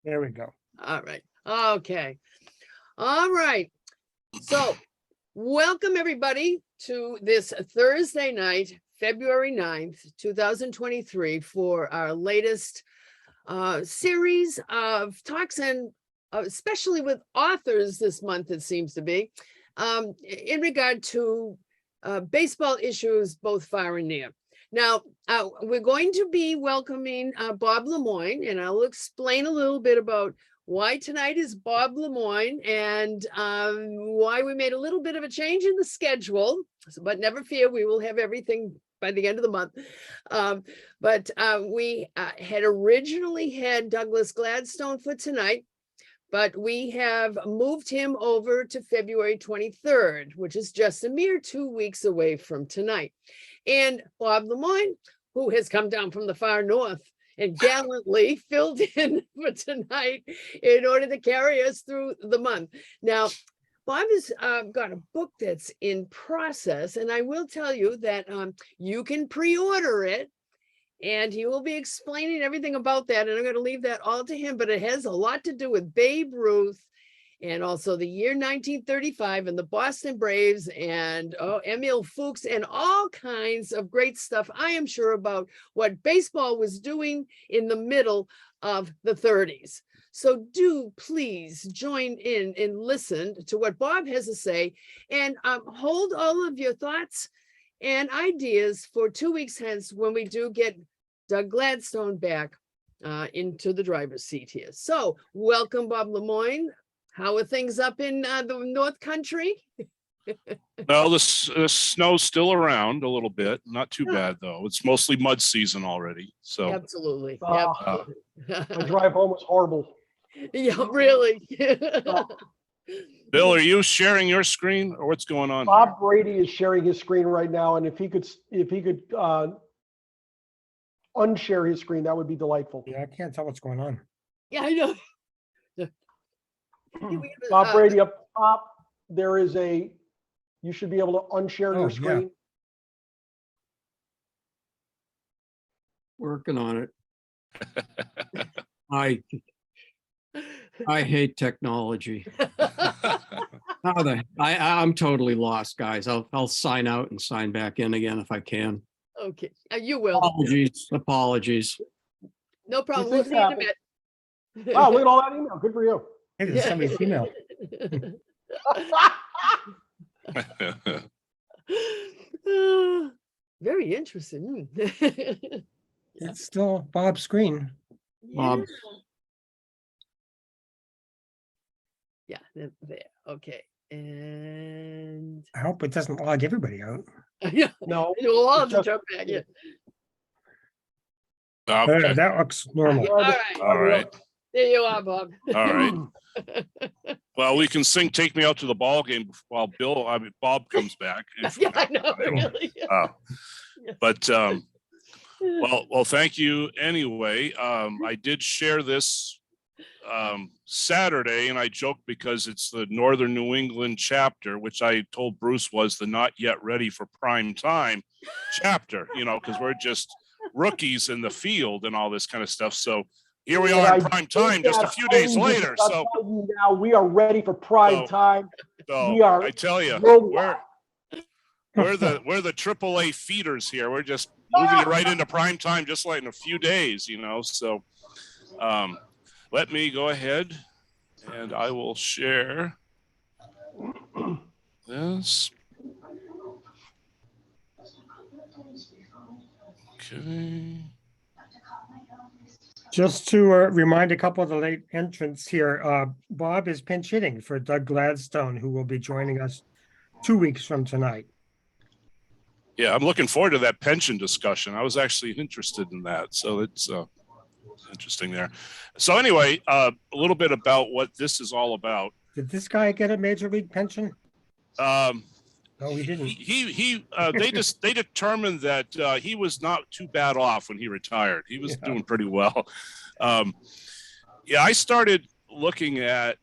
There we go. All right. Okay. All right. So welcome everybody to this Thursday night, February 9th, 2023 for our latest series of talks, and especially with authors this month, it seems to be, in regard to baseball issues both far and near. Now, we're going to be welcoming Bob LeMoine, and I'll explain a little bit about why tonight is Bob LeMoine and why we made a little bit of a change in the schedule. But never fear, we will have everything by the end of the month. But we had originally had Douglas Gladstone for tonight, but we have moved him over to February 23rd, which is just a mere 2 weeks away from tonight. And Bob LeMoine, who has come down from the far north and gallantly filled in for tonight in order to carry us through the month. Now, Bob has got a book that's in process, and I will tell you that you can pre-order it, and he will be explaining everything about that, and I'm going to leave that all to him, but it has a lot to do with Babe Ruth and also the year 1935 and the Boston Braves and Emil Fuchs and all kinds of great stuff, I am sure, about what baseball was doing in the middle of the 30s. So do please join in and listen to what Bob has to say, and hold all of your thoughts and ideas for 2 weeks hence when we do get Doug Gladstone back into the driver's seat here. So welcome, Bob LeMoine. How are things up in the North Country? Well, the snow's still around a little bit. Not too bad, though. It's mostly mud season already. So Absolutely. My drive home was horrible. Yeah, really. Bill, are you sharing your screen or what's going on? Bob Brady is sharing his screen right now, and if he could unshare his screen, that would be delightful. Yeah, I can't tell what's going on. Yeah, I know. Bob Brady, up top, there is you should be able to unshare your screen. Yeah. Working on it. I hate technology. I'm totally lost, guys. I'll sign out and sign back in again if I can. Okay, you will. Apologies. No problem. We'll see you in a bit. Wow, look at all that email. Good for you. Hey, there's somebody's email. Very interesting. It's still Bob's screen. Bob. Yeah, there. Okay. And I hope it doesn't log everybody out. yeah, No, we'll all have to jump back in. Okay. That looks normal. All right. All right. There you are, Bob. All right. Well, we can sing "Take Me Out to the Ball Game" while Bob comes back. Yeah, I know. Really. But well, thank you anyway. I did share this Saturday, and I joked because it's the Northern New England chapter, which I told Bruce was the not yet ready for prime time chapter, because we're just rookies in the field and all this kind of stuff. So here we are in prime time just a few days later. So now we are ready for prime time. So We are I tell you, we're the AAA feeders here. We're just moving it right into prime time, just like in a few days, So let me go ahead and I will share this. Okay. Just to remind a couple of the late entrants here, Bob is pinch hitting for Doug Gladstone, who will be joining us 2 weeks from tonight. Yeah, I'm looking forward to that pension discussion. I was actually interested in that. So it's interesting there. So anyway, a little bit about what this is all about. Did this guy get a major league pension? No, he didn't. They determined that he was not too bad off when he retired. He was doing pretty well. I started looking at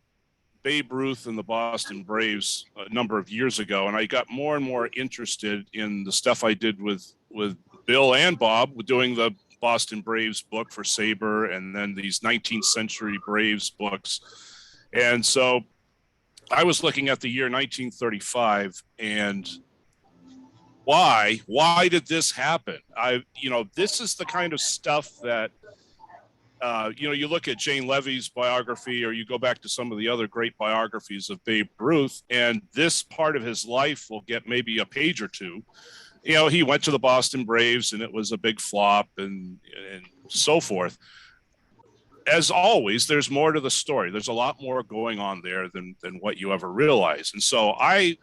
Babe Ruth and the Boston Braves a number of years ago, and I got more and more interested in the stuff I did with Bill and Bob, doing the Boston Braves book for SABR, and then these 19th century Braves books. And so I was looking at the year 1935, and why did this happen? This is the kind of stuff that, you look at Jane Levy's biography, or you go back to some of the other great biographies of Babe Ruth, and this part of his life will get maybe a page or two. He went to the Boston Braves and it was a big flop and so forth. As always, there's more to the story. There's a lot more going on there than what you ever realize. And so I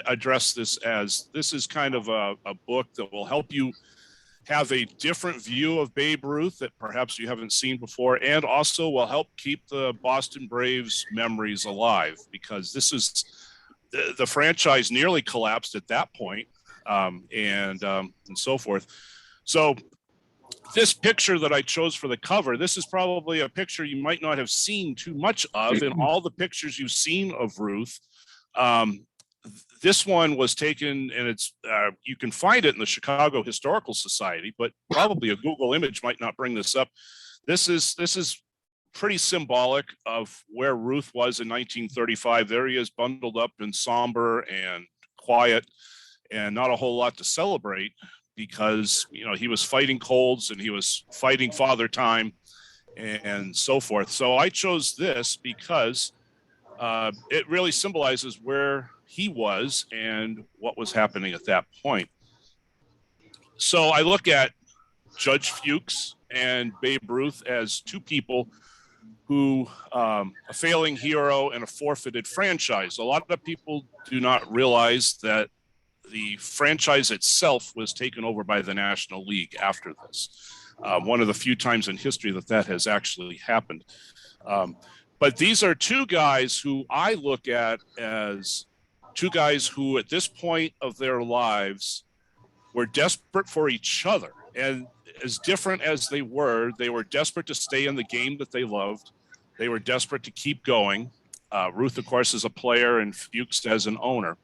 address this as, this is kind of a book that will help you have a different view of Babe Ruth that perhaps you haven't seen before, and also will help keep the Boston Braves memories alive, because this is the franchise nearly collapsed at that point, and so forth. So this picture that I chose for the cover, this is probably a picture you might not have seen too much of in all the pictures you've seen of Ruth. This one was taken, and it's you can find it in the Chicago Historical Society, but probably a Google image might not bring this up. This is pretty symbolic of where Ruth was in 1935. There he is, bundled up and somber and quiet, and not a whole lot to celebrate, because he was fighting colds and he was fighting father time and so forth. So I chose this because it really symbolizes where he was and what was happening at that point. So I look at Judge Fuchs and Babe Ruth as two people who, a failing hero and a forfeited franchise. A lot of people do not realize that the franchise itself was taken over by the National League after this. One of the few times in history that has actually happened. But these are two guys who I look at as two guys who at this point of their lives were desperate for each other. And as different as they were desperate to stay in the game that they loved. They were desperate to keep going. Ruth, of course, is a player, and Fuchs as an owner.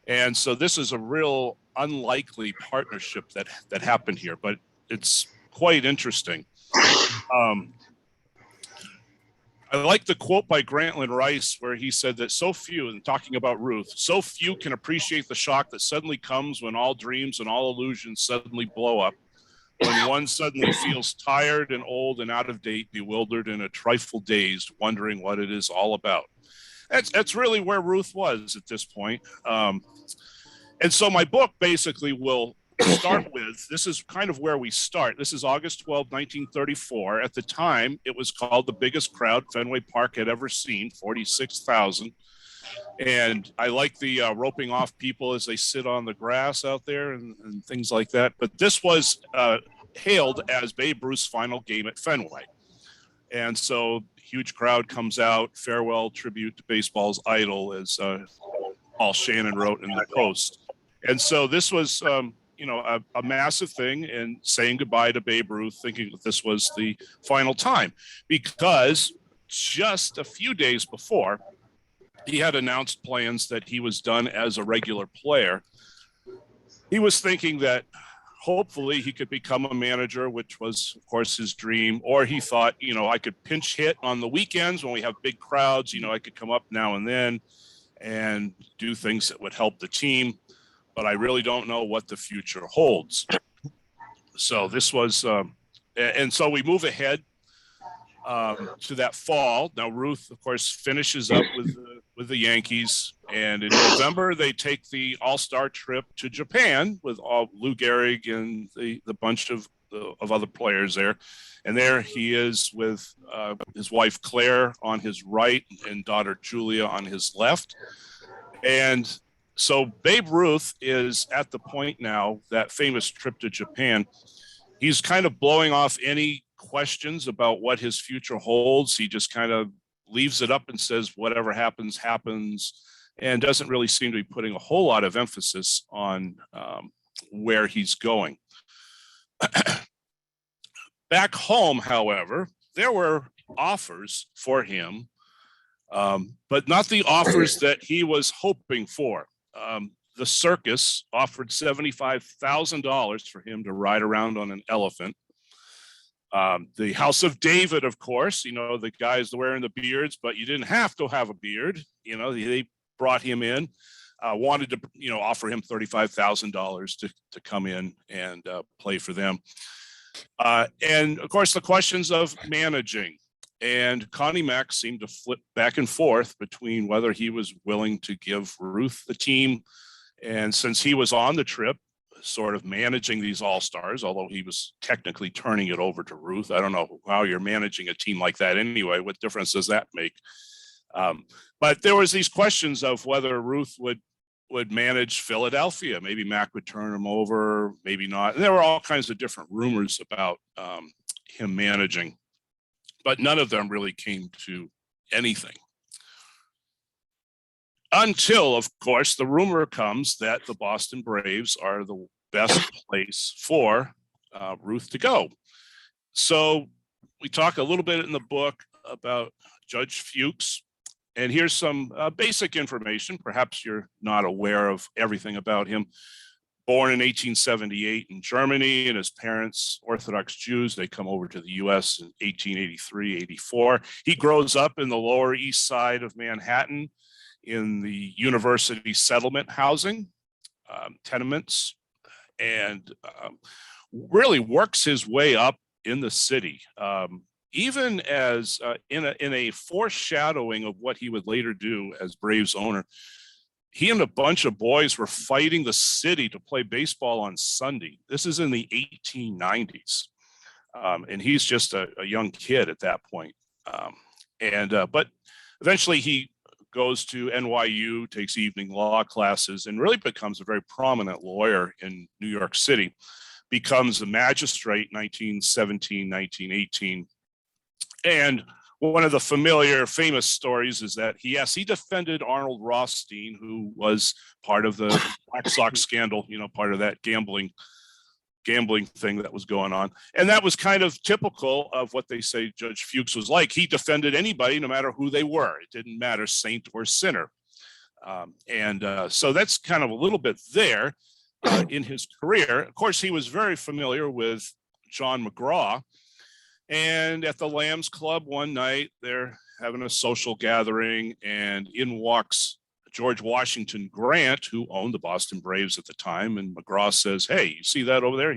And so this is a real unlikely partnership that happened here, but it's quite interesting. I like the quote by Grantland Rice where he said that so few, and talking about Ruth, so few can appreciate the shock that suddenly comes when all dreams and all illusions suddenly blow up, when one suddenly feels tired and old and out of date, bewildered and a trifle dazed, wondering what it is all about. That's really where Ruth was at this point. And so my book basically will start with, this is kind of where we start. This is August 12, 1934. At the time, it was called the biggest crowd Fenway Park had ever seen, 46,000. And I like the roping off people as they sit on the grass out there and things like that. But this was hailed as Babe Ruth's final game at Fenway. And so huge crowd comes out, farewell tribute to baseball's idol, as Paul Shannon wrote in the Post. And so this was, a massive thing, and saying goodbye to Babe Ruth, thinking that this was the final time, because just a few days before, he had announced plans that he was done as a regular player. He was thinking that hopefully he could become a manager, which was, of course, his dream. Or he thought, I could pinch hit on the weekends when we have big crowds. I could come up now and then and do things that would help the team. But I really don't know what the future holds. So this was, and so we move ahead to that fall. Now, Ruth, of course, finishes up with the Yankees. And in November, they take the all-star trip to Japan with Lou Gehrig and the bunch of other players there. And there he is with his wife, Claire, on his right and daughter, Julia, on his left. And so Babe Ruth is at the point now, that famous trip to Japan, he's kind of blowing off any questions about what his future holds. He just kind of leaves it up and says, whatever happens, happens, and doesn't really seem to be putting a whole lot of emphasis on where he's going. Back home, however, there were offers for him, but not the offers that he was hoping for. The circus offered $75,000 for him to ride around on an elephant. The House of David, of course, you know, the guys wearing the beards, but you didn't have to have a beard. You know, they brought him in, wanted to, you know, offer him $35,000 to come in and play for them. And of course, the questions of managing. And Connie Mack seemed to flip back and forth between whether he was willing to give Ruth the team. And since he was on the trip, sort of managing these all-stars, although he was technically turning it over to Ruth. I don't know how you're managing a team like that anyway. What difference does that make? But there was these questions of whether Ruth would manage Philadelphia. Maybe Mac would turn him over, maybe not. And there were all kinds of different rumors about him managing, but none of them really came to anything. Until, of course, the rumor comes that the Boston Braves are the best place for Ruth to go. So we talk a little bit in the book about Judge Fuchs. And here's some basic information. Perhaps you're not aware of everything about him. Born in 1878 in Germany, and his parents, Orthodox Jews, they come over to the US in 1883, 84. He grows up in the Lower East Side of Manhattan in the university settlement housing, tenements, and really works his way up in the city. Even as in a foreshadowing of what he would later do as Braves owner, he and a bunch of boys were fighting the city to play baseball on Sunday. This is in the 1890s. And he's just a young kid at that point. But eventually he goes to NYU, takes evening law classes, and really becomes a very prominent lawyer in New York City, becomes a magistrate 1917, 1918. And one of the familiar, famous stories is that he defended Arnold Rothstein, who was part of the Black Sox scandal, you know, part of that gambling thing that was going on. And that was kind of typical of what they say Judge Fuchs was like. He defended anybody, no matter who they were. It didn't matter, saint or sinner. So that's kind of a little bit there in his career. Of course, he was very familiar with John McGraw. And at the Lambs Club one night, they're having a social gathering, and in walks George Washington Grant, who owned the Boston Braves at the time. And McGraw says, "Hey, you see that over there?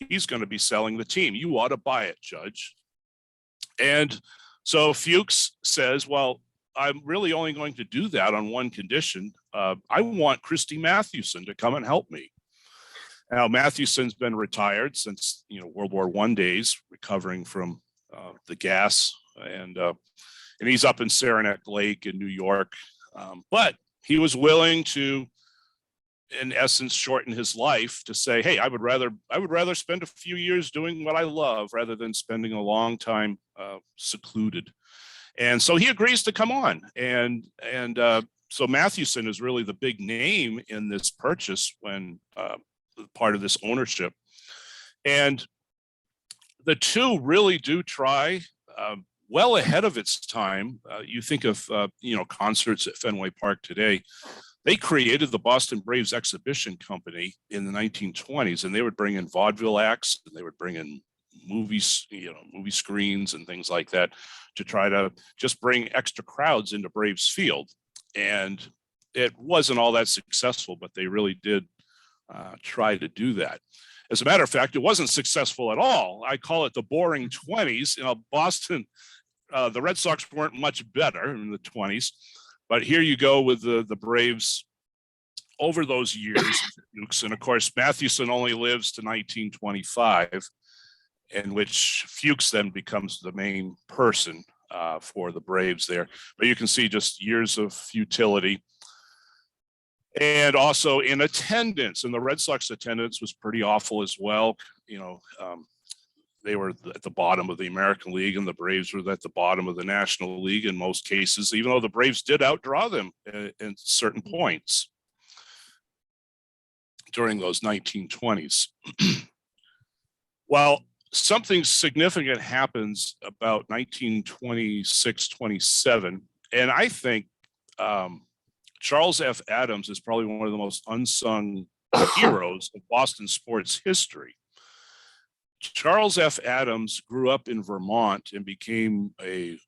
He's going to be selling the team. You ought to buy it, Judge." And so Fuchs says, "Well, I'm really only going to do that on one condition. I want Christy Mathewson to come and help me." Now, Mathewson's been retired since, you know, World War I days, recovering from the gas, and he's up in Saranac Lake in New York. But he was willing to, in essence, shorten his life to say, "Hey, I would rather spend a few years doing what I love rather than spending a long time secluded." And so he agrees to come on, and so Mathewson is really the big name in this purchase when part of this ownership. And the two really do try well ahead of its time. You think of, concerts at Fenway Park today. They created the Boston Braves Exhibition Company in the 1920s, and they would bring in vaudeville acts, and they would bring in movies, movie screens and things like that to try to just bring extra crowds into Braves Field. And it wasn't all that successful, but they really did try to do that. As a matter of fact, it wasn't successful at all. I call it the boring 20s. Boston, the Red Sox weren't much better in the 20s, but here you go with the Braves over those years. And of course, Mathewson only lives to 1925, in which Fuchs then becomes the main person for the Braves there. But you can see just years of futility. And also in attendance, and the Red Sox attendance was pretty awful as well. They were at the bottom of the American League, and the Braves were at the bottom of the National League in most cases, even though the Braves did outdraw them in certain points during those 1920s. Well, something significant happens about 1926, 27, and I think Charles F. Adams is probably one of the most unsung heroes of Boston sports history. Charles F. Adams grew up in Vermont and became a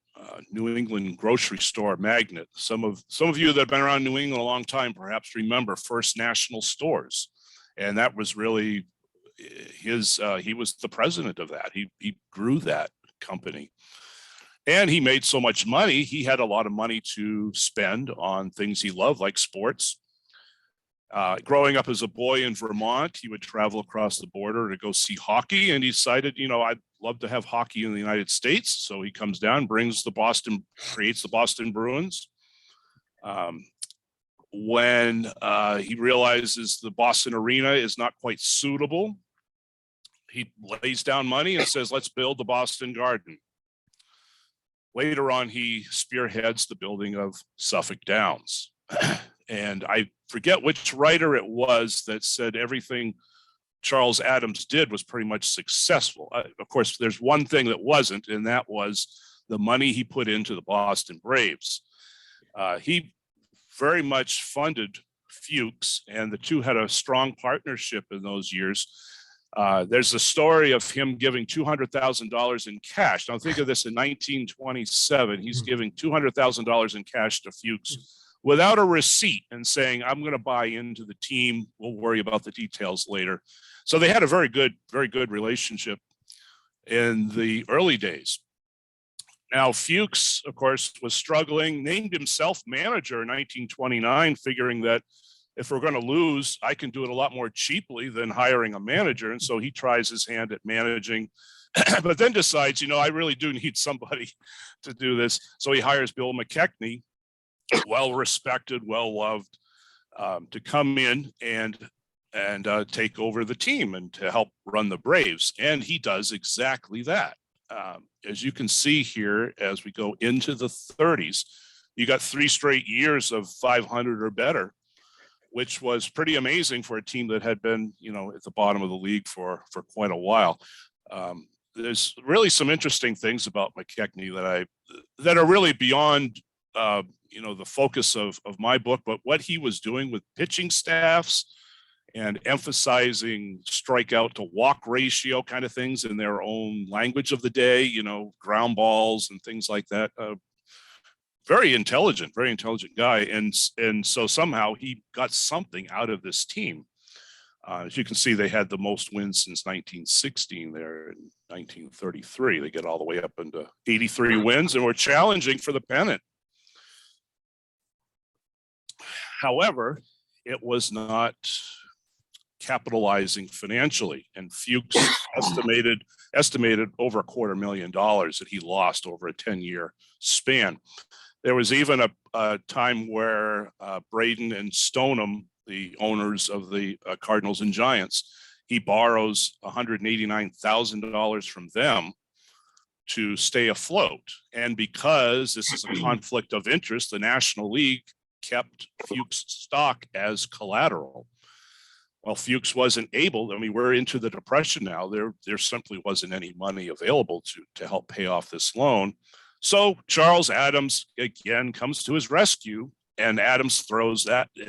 New England grocery store magnate. Some of you that have been around New England a long time perhaps remember First National Stores, and that was really his. He was the president of that. He grew that company, and he made so much money. He had a lot of money to spend on things he loved, like sports. Growing up as a boy in Vermont, he would travel across the border to go see hockey, and he decided, I'd love to have hockey in the United States. So he comes down, creates the Boston Bruins. When he realizes the Boston arena is not quite suitable, he lays down money and says, let's build the Boston Garden. Later on, he spearheads the building of Suffolk Downs. And I forget which writer it was that said everything Charles Adams did was pretty much successful. Of course, there's one thing that wasn't, and that was the money he put into the Boston Braves. He very much funded Fuchs, and the two had a strong partnership in those years. There's a story of him giving $200,000 in cash. Now think of this: in 1927, he's giving $200,000 in cash to Fuchs without a receipt and saying, I'm going to buy into the team. We'll worry about the details later. So they had a very good relationship in the early days. Now, Fuchs, of course, was struggling, named himself manager in 1929, figuring that if we're going to lose, I can do it a lot more cheaply than hiring a manager. And so he tries his hand at managing, but then decides, I really do need somebody to do this. So he hires Bill McKechnie, well-respected, well-loved, to come in and take over the team and to help run the Braves. And he does exactly that. As you can see here, as we go into the 30s, you got 3 straight years of 500 or better, which was pretty amazing for a team that had been, at the bottom of the league for quite a while. There's really some interesting things about McKechnie that are really beyond the focus of my book, but what he was doing with pitching staffs and emphasizing strikeout to walk ratio kind of things in their own language of the day, ground balls and things like that. Very intelligent guy. And so somehow he got something out of this team. As you can see, they had the most wins since 1916 there in 1933. They get all the way up into 83 wins and were challenging for the pennant. However, it was not capitalizing financially, and Fuchs estimated over $250,000 that he lost over a 10-year span. There was even a time where Braden and Stoneham, the owners of the Cardinals and Giants, he borrows $189,000 from them to stay afloat. And because this is a conflict of interest, the National League kept Fuchs stock as collateral. Well, Fuchs wasn't able. We're into the Depression now. There simply wasn't any money available to help pay off this loan. So Charles Adams again comes to his rescue, and Adams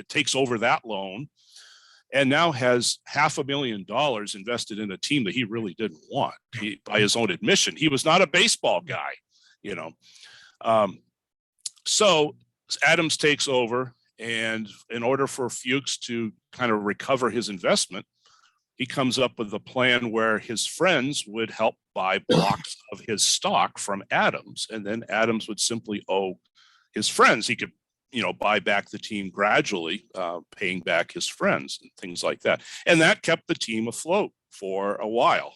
takes over that loan, and now has $500,000 invested in a team that he really didn't want. By his own admission, he was not a baseball guy, So Adams takes over, and in order for Fuchs to kind of recover his investment, he comes up with a plan where his friends would help buy blocks of his stock from Adams, and then Adams would simply owe his friends. He could, buy back the team gradually, paying back his friends and things like that. And that kept the team afloat for a while.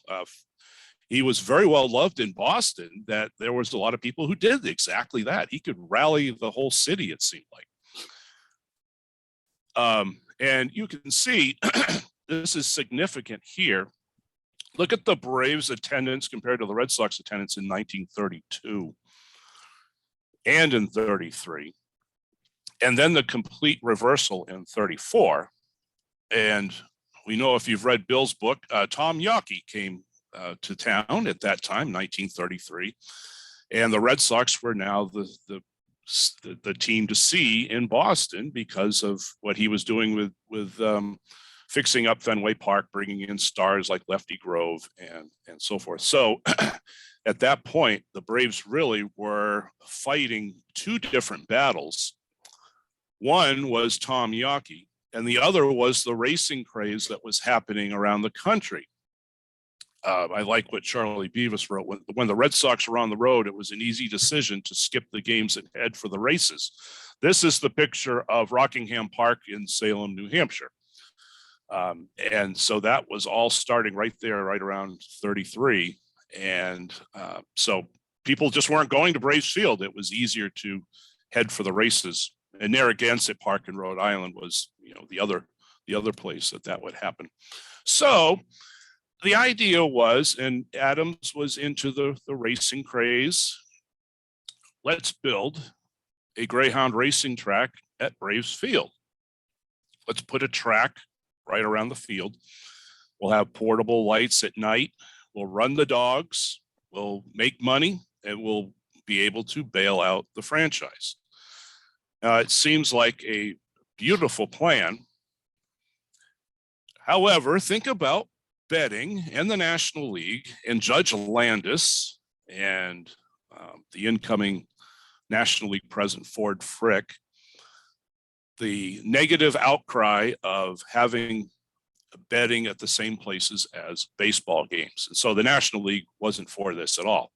He was very well loved in Boston, that there was a lot of people who did exactly that. He could rally the whole city, it seemed like. And you can see this is significant here. Look at the Braves attendance compared to the Red Sox attendance in 1932 and in 33. And then the complete reversal in 34. And we know, if you've read Bill's book, Tom Yawkey came to town at that time, 1933. And the Red Sox were now the team to see in Boston because of what he was doing with fixing up Fenway Park, bringing in stars like Lefty Grove and so forth. So at that point, the Braves really were fighting two different battles. One was Tom Yawkey, and the other was the racing craze that was happening around the country. I like what Charlie Beavis wrote. When the Red Sox were on the road, it was an easy decision to skip the games and head for the races. This is the picture of Rockingham Park in Salem, New Hampshire. And so that was all starting right there, right around 33. And so people just weren't going to Braves Field. It was easier to head for the races. And Narragansett Park in Rhode Island was, the other place that would happen. So the idea was, and Adams was into the racing craze, let's build a Greyhound racing track at Braves Field. Let's put a track right around the field. We'll have portable lights at night. We'll run the dogs. We'll make money, and we'll be able to bail out the franchise. It seems like a beautiful plan. However, think about betting and the National League and Judge Landis and the incoming National League president, Ford Frick, the negative outcry of having betting at the same places as baseball games. And so the National League wasn't for this at all.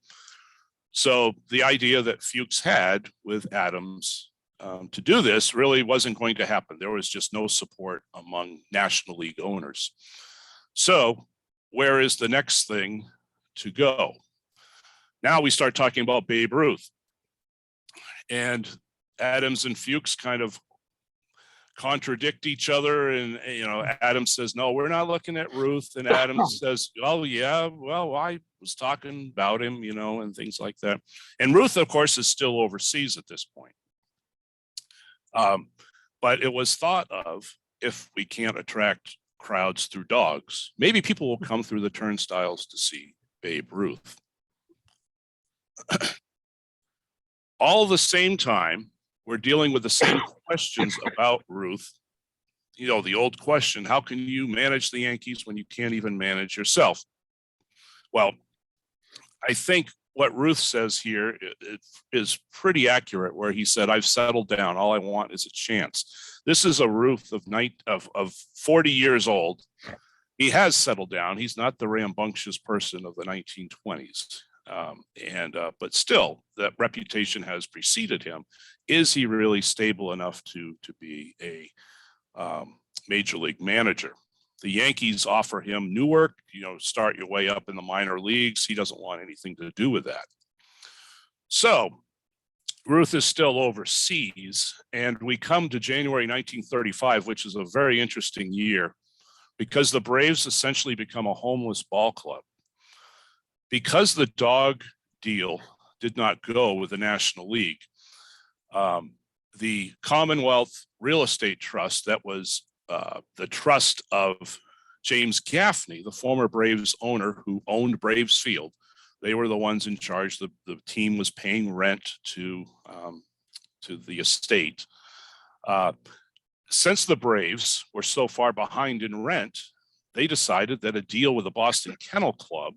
So the idea that Fuchs had with Adams to do this really wasn't going to happen. There was just no support among National League owners. So where is the next thing to go? Now we start talking about Babe Ruth. And Adams and Fuchs kind of contradict each other. And, Adams says, no, we're not looking at Ruth. And Adams says, oh, yeah, well, I was talking about him, and things like that. And Ruth, of course, is still overseas at this point. But it was thought of, if we can't attract crowds through dogs, maybe people will come through the turnstiles to see Babe Ruth. All the same time, we're dealing with the same questions about Ruth. The old question, how can you manage the Yankees when you can't even manage yourself? Well, I think what Ruth says here is pretty accurate, where he said, I've settled down. All I want is a chance. This is a Ruth of 40 years old. He has settled down. He's not the rambunctious person of the 1920s. But still, that reputation has preceded him. Is he really stable enough to be a major league manager? The Yankees offer him Newark, start your way up in the minor leagues. He doesn't want anything to do with that. So Ruth is still overseas, and we come to January 1935, which is a very interesting year because the Braves essentially become a homeless ball club. Because the dog deal did not go with the National League, the Commonwealth Real Estate Trust, that was the trust of James Gaffney, the former Braves owner who owned Braves Field. They were the ones in charge. The team was paying rent to the estate. Since the Braves were so far behind in rent, they decided that a deal with the Boston Kennel Club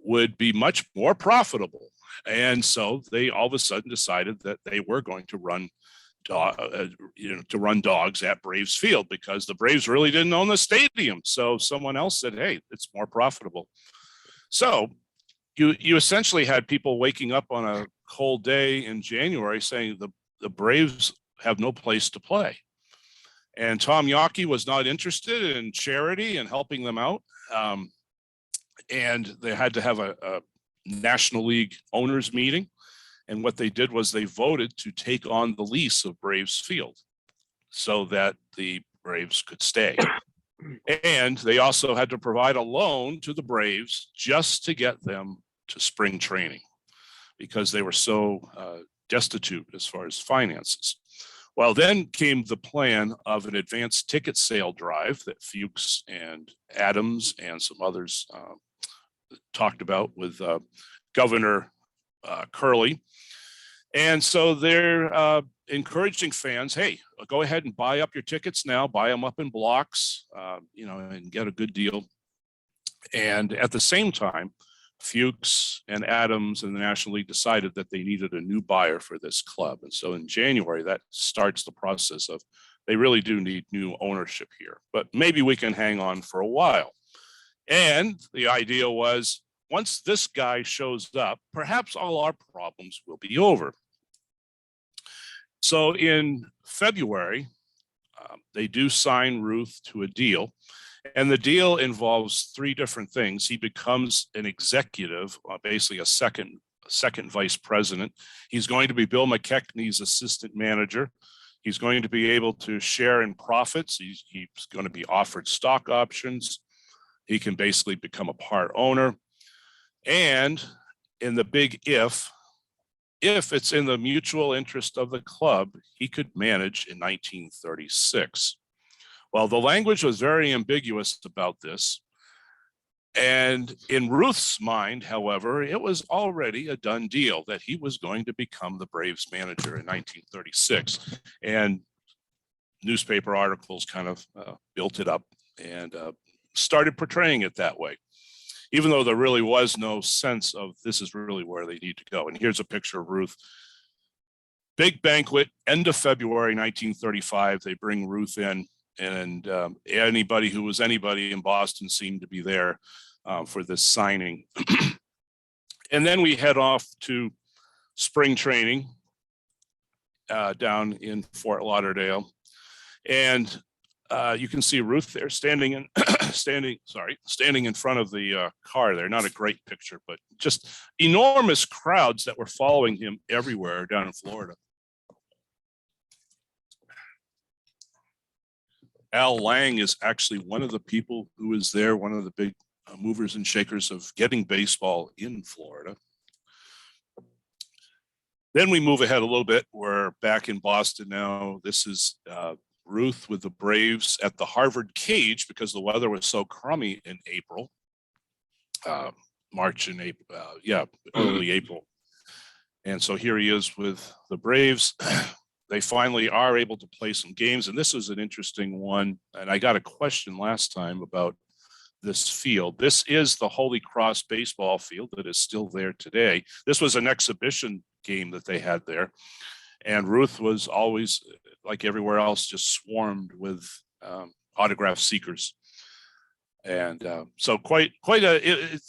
would be much more profitable. And so they all of a sudden decided that they were going to run dogs at Braves Field, because the Braves really didn't own the stadium. So someone else said, hey, it's more profitable. So you essentially had people waking up on a cold day in January saying the Braves have no place to play. And Tom Yawkey was not interested in charity and helping them out. And they had to have a National League owners meeting. And what they did was they voted to take on the lease of Braves Field so that the Braves could stay. And they also had to provide a loan to the Braves just to get them to spring training, because they were so destitute as far as finances. Well, then came the plan of an advanced ticket sale drive that Fuchs and Adams and some others talked about with Governor Curley. And so they're encouraging fans, hey, go ahead and buy up your tickets now, buy them up in blocks, you know, and get a good deal. And at the same time, Fuchs and Adams and the National League decided that they needed a new buyer for this club. And so in January, that starts the process of they really do need new ownership here, but maybe we can hang on for a while. And the idea was, once this guy shows up, perhaps all our problems will be over. So in February, they do sign Ruth to a deal. And the deal involves three different things. He becomes an executive, basically a second vice president. He's going to be Bill McKechnie's assistant manager. He's going to be able to share in profits. He's going to be offered stock options. He can basically become a part owner. And in the big if it's in the mutual interest of the club, he could manage in 1936. Well, the language was very ambiguous about this. And in Ruth's mind, however, it was already a done deal that he was going to become the Braves manager in 1936. And newspaper articles kind of built it up and started portraying it that way, even though there really was no sense of this is really where they need to go. And here's a picture of Ruth. Big banquet, end of February 1935. They bring Ruth in. And anybody who was anybody in Boston seemed to be there for this signing. And then we head off to spring training down in Fort Lauderdale. And you can see Ruth there standing in front of the car there. Not a great picture, but just enormous crowds that were following him everywhere down in Florida. Al Lang is actually one of the people who was there, one of the big movers and shakers of getting baseball in Florida. Then we move ahead a little bit. We're back in Boston now. This is Ruth with the Braves at the Harvard Cage because the weather was so crummy in April, March and April, early April. And so here he is with the Braves. They finally are able to play some games. And this was an interesting one. And I got a question last time about this field. This is the Holy Cross baseball field that is still there today. This was an exhibition game that they had there. And Ruth was always, like everywhere else, just swarmed with autograph seekers. And so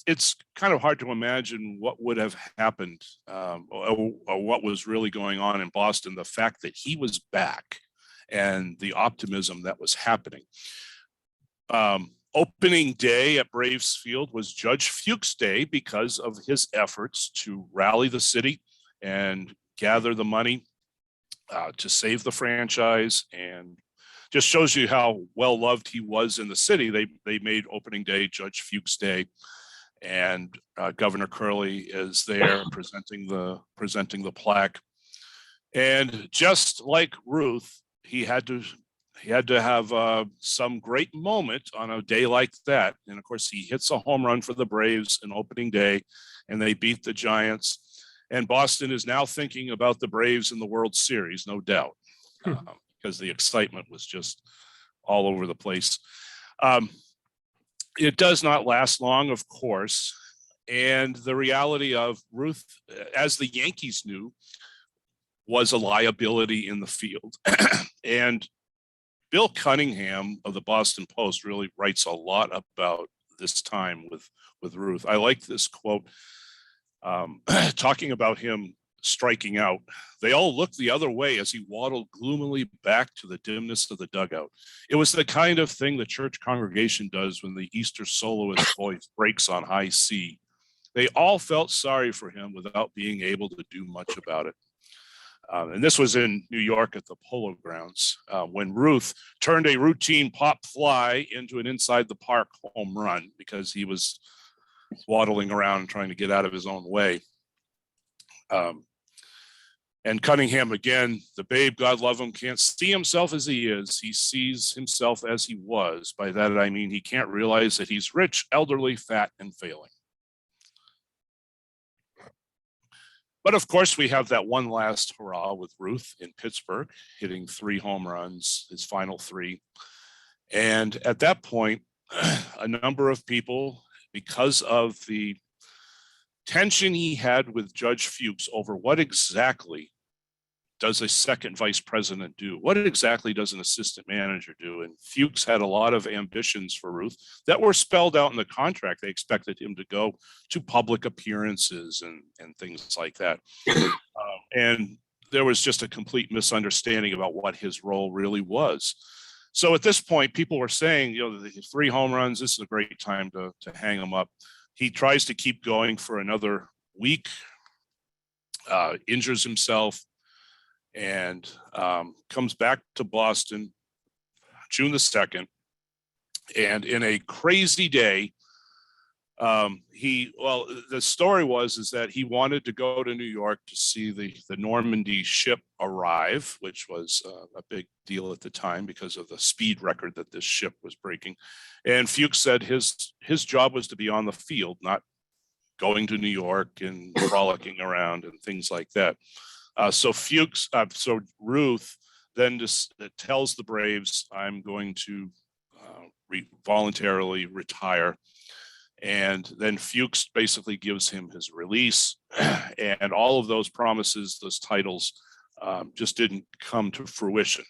it's kind of hard to imagine what would have happened or what was really going on in Boston. The fact that he was back and the optimism that was happening. Opening day at Braves Field was Judge Fuchs Day because of his efforts to rally the city and gather the money to save the franchise, and just shows you how well loved he was in the city. They made opening day Judge Fuchs Day, and Governor Curley is there presenting the plaque. And just like Ruth, he had to have some great moment on a day like that. And of course, he hits a home run for the Braves in opening day, and they beat the Giants. And Boston is now thinking about the Braves in the World Series, no doubt. Because the excitement was just all over the place. It does not last long, of course. And the reality of Ruth, as the Yankees knew, was a liability in the field. And Bill Cunningham of the Boston Post really writes a lot about this time with Ruth. I like this quote, talking about him striking out. They all looked the other way as he waddled gloomily back to the dimness of the dugout. It was the kind of thing the church congregation does when the Easter soloist voice breaks on high C. They all felt sorry for him without being able to do much about it. And this was in New York at the Polo Grounds when Ruth turned a routine pop fly into an inside the park home run because he was waddling around trying to get out of his own way. And Cunningham, again, the Babe, God love him, can't see himself as he is. He sees himself as he was. By that, I mean, he can't realize that he's rich, elderly, fat, and failing. But of course, we have that one last hurrah with Ruth in Pittsburgh, hitting 3 home runs, his final 3. And at that point, a number of people, because of the tension he had with Judge Fuchs over what exactly does a second vice president do? What exactly does an assistant manager do? And Fuchs had a lot of ambitions for Ruth that were spelled out in the contract. They expected him to go to public appearances and things like that. And there was just a complete misunderstanding about what his role really was. So at this point, people were saying, the 3 home runs, this is a great time to hang him up. He tries to keep going for another week, injures himself, and comes back to Boston June the 2nd. And in a crazy day, the story is that he wanted to go to New York to see the Normandy ship arrive, which was a big deal at the time because of the speed record that this ship was breaking. And Fuchs said his job was to be on the field, not going to New York and frolicking around and things like that. So Ruth then just tells the Braves, I'm going to voluntarily retire. And then Fuchs basically gives him his release, and all of those promises, those titles, just didn't come to fruition.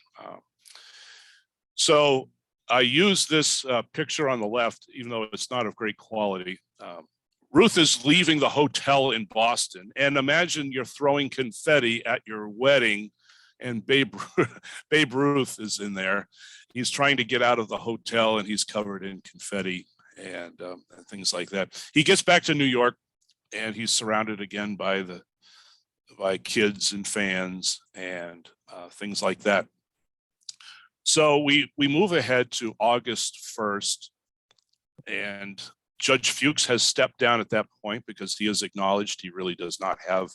So I use this picture on the left, even though it's not of great quality. Ruth is leaving the hotel in Boston, and imagine you're throwing confetti at your wedding, and Babe Ruth is in there. He's trying to get out of the hotel, and he's covered in confetti and things like that. He gets back to New York, and he's surrounded again by kids and fans and things like that. So we move ahead to August 1st, and Judge Fuchs has stepped down at that point because he has acknowledged he really does not have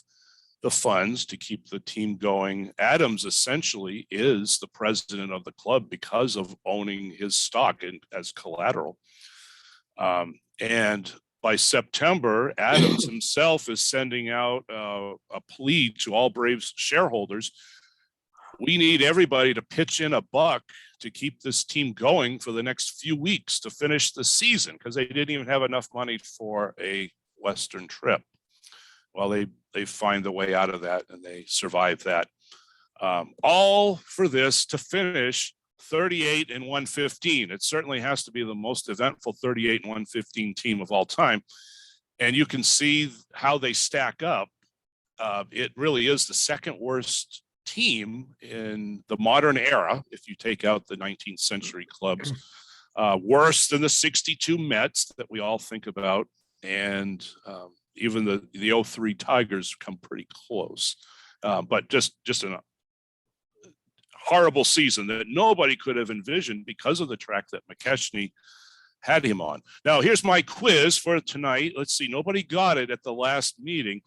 the funds to keep the team going. Adams essentially is the president of the club because of owning his stock as collateral. And by September, Adams himself is sending out a plea to all Braves shareholders. We need everybody to pitch in $1 to keep this team going for the next few weeks to finish the season, because they didn't even have enough money for a Western trip. Well, they find the way out of that and they survive that. All for this to finish 38-115. It certainly has to be the most eventful 38-115 team of all time. And you can see how they stack up. It really is the second worst team in the modern era, if you take out the 19th century clubs, worse than the 62 Mets that we all think about. And even the 03 Tigers come pretty close. But just a horrible season that nobody could have envisioned because of the track that McKechnie had him on. Now, here's my quiz for tonight. Let's see, nobody got it at the last meeting.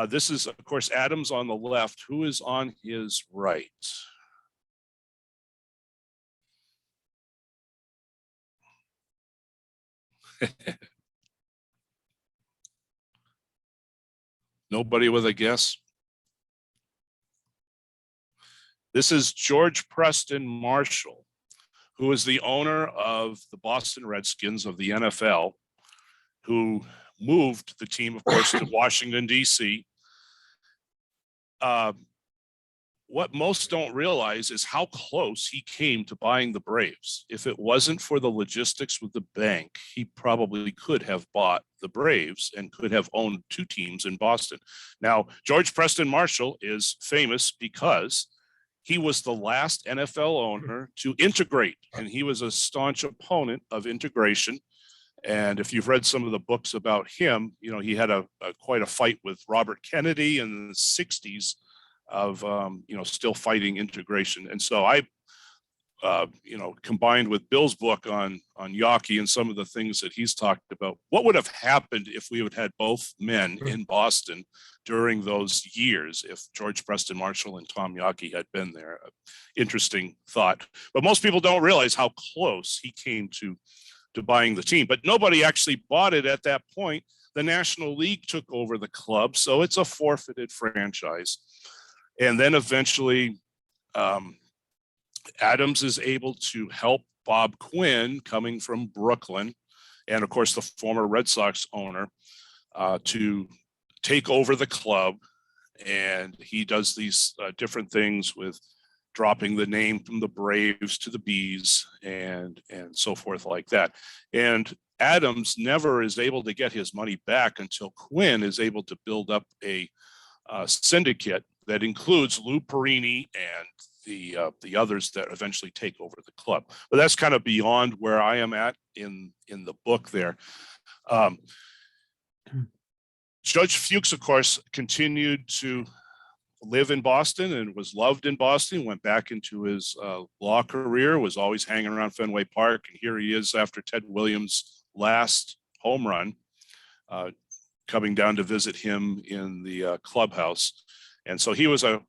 This is, of course, Adams on the left. Who is on his right? Nobody with a guess? This is George Preston Marshall, who is the owner of the Boston Redskins of the NFL, who moved the team, of course, to Washington, D.C. What most don't realize is how close he came to buying the Braves. If it wasn't for the logistics with the bank, he probably could have bought the Braves and could have owned 2 teams in Boston. Now, George Preston Marshall is famous because he was the last NFL owner to integrate, and he was a staunch opponent of integration. And if you've read some of the books about him, he had quite a fight with Robert Kennedy in the 60s of, still fighting integration. And so I, combined with Bill's book on Yawkey and some of the things that he's talked about, what would have happened if we would have had both men in Boston during those years if George Preston Marshall and Tom Yawkey had been there? Interesting thought. But most people don't realize how close he came to buying the team. But nobody actually bought it at that point. the National League took over the club, so it's a forfeited franchise. And then eventually Adams is able to help Bob Quinn, coming from Brooklyn, and of course the former Red Sox owner, to take over the club. And he does these different things with dropping the name from the Braves to the Bees and so forth like that. And Adams never is able to get his money back until Quinn is able to build up a syndicate that includes Lou Perini and the others that eventually take over the club. But that's kind of beyond where I am at in the book there. Judge Fuchs, of course, continued to live in Boston and was loved in Boston, went back into his law career, was always hanging around Fenway Park. And here he is after Ted Williams' last home run, coming down to visit him in the clubhouse. And so he was a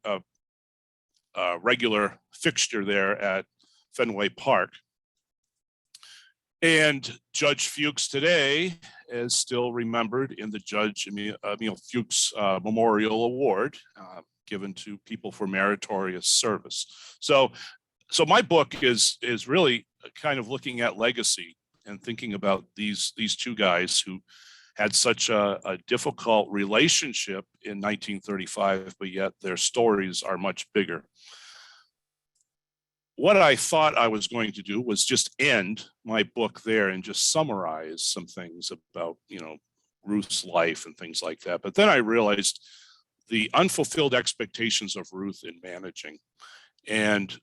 regular fixture there at Fenway Park. And Judge Fuchs today is still remembered in the Judge Emil Fuchs Memorial Award, given to people for meritorious service. So my book is really kind of looking at legacy and thinking about these two guys who had such a difficult relationship in 1935, but yet their stories are much bigger. What I thought I was going to do was just end my book there and just summarize some things about, Ruth's life and things like that. But then I realized the unfulfilled expectations of Ruth in managing. And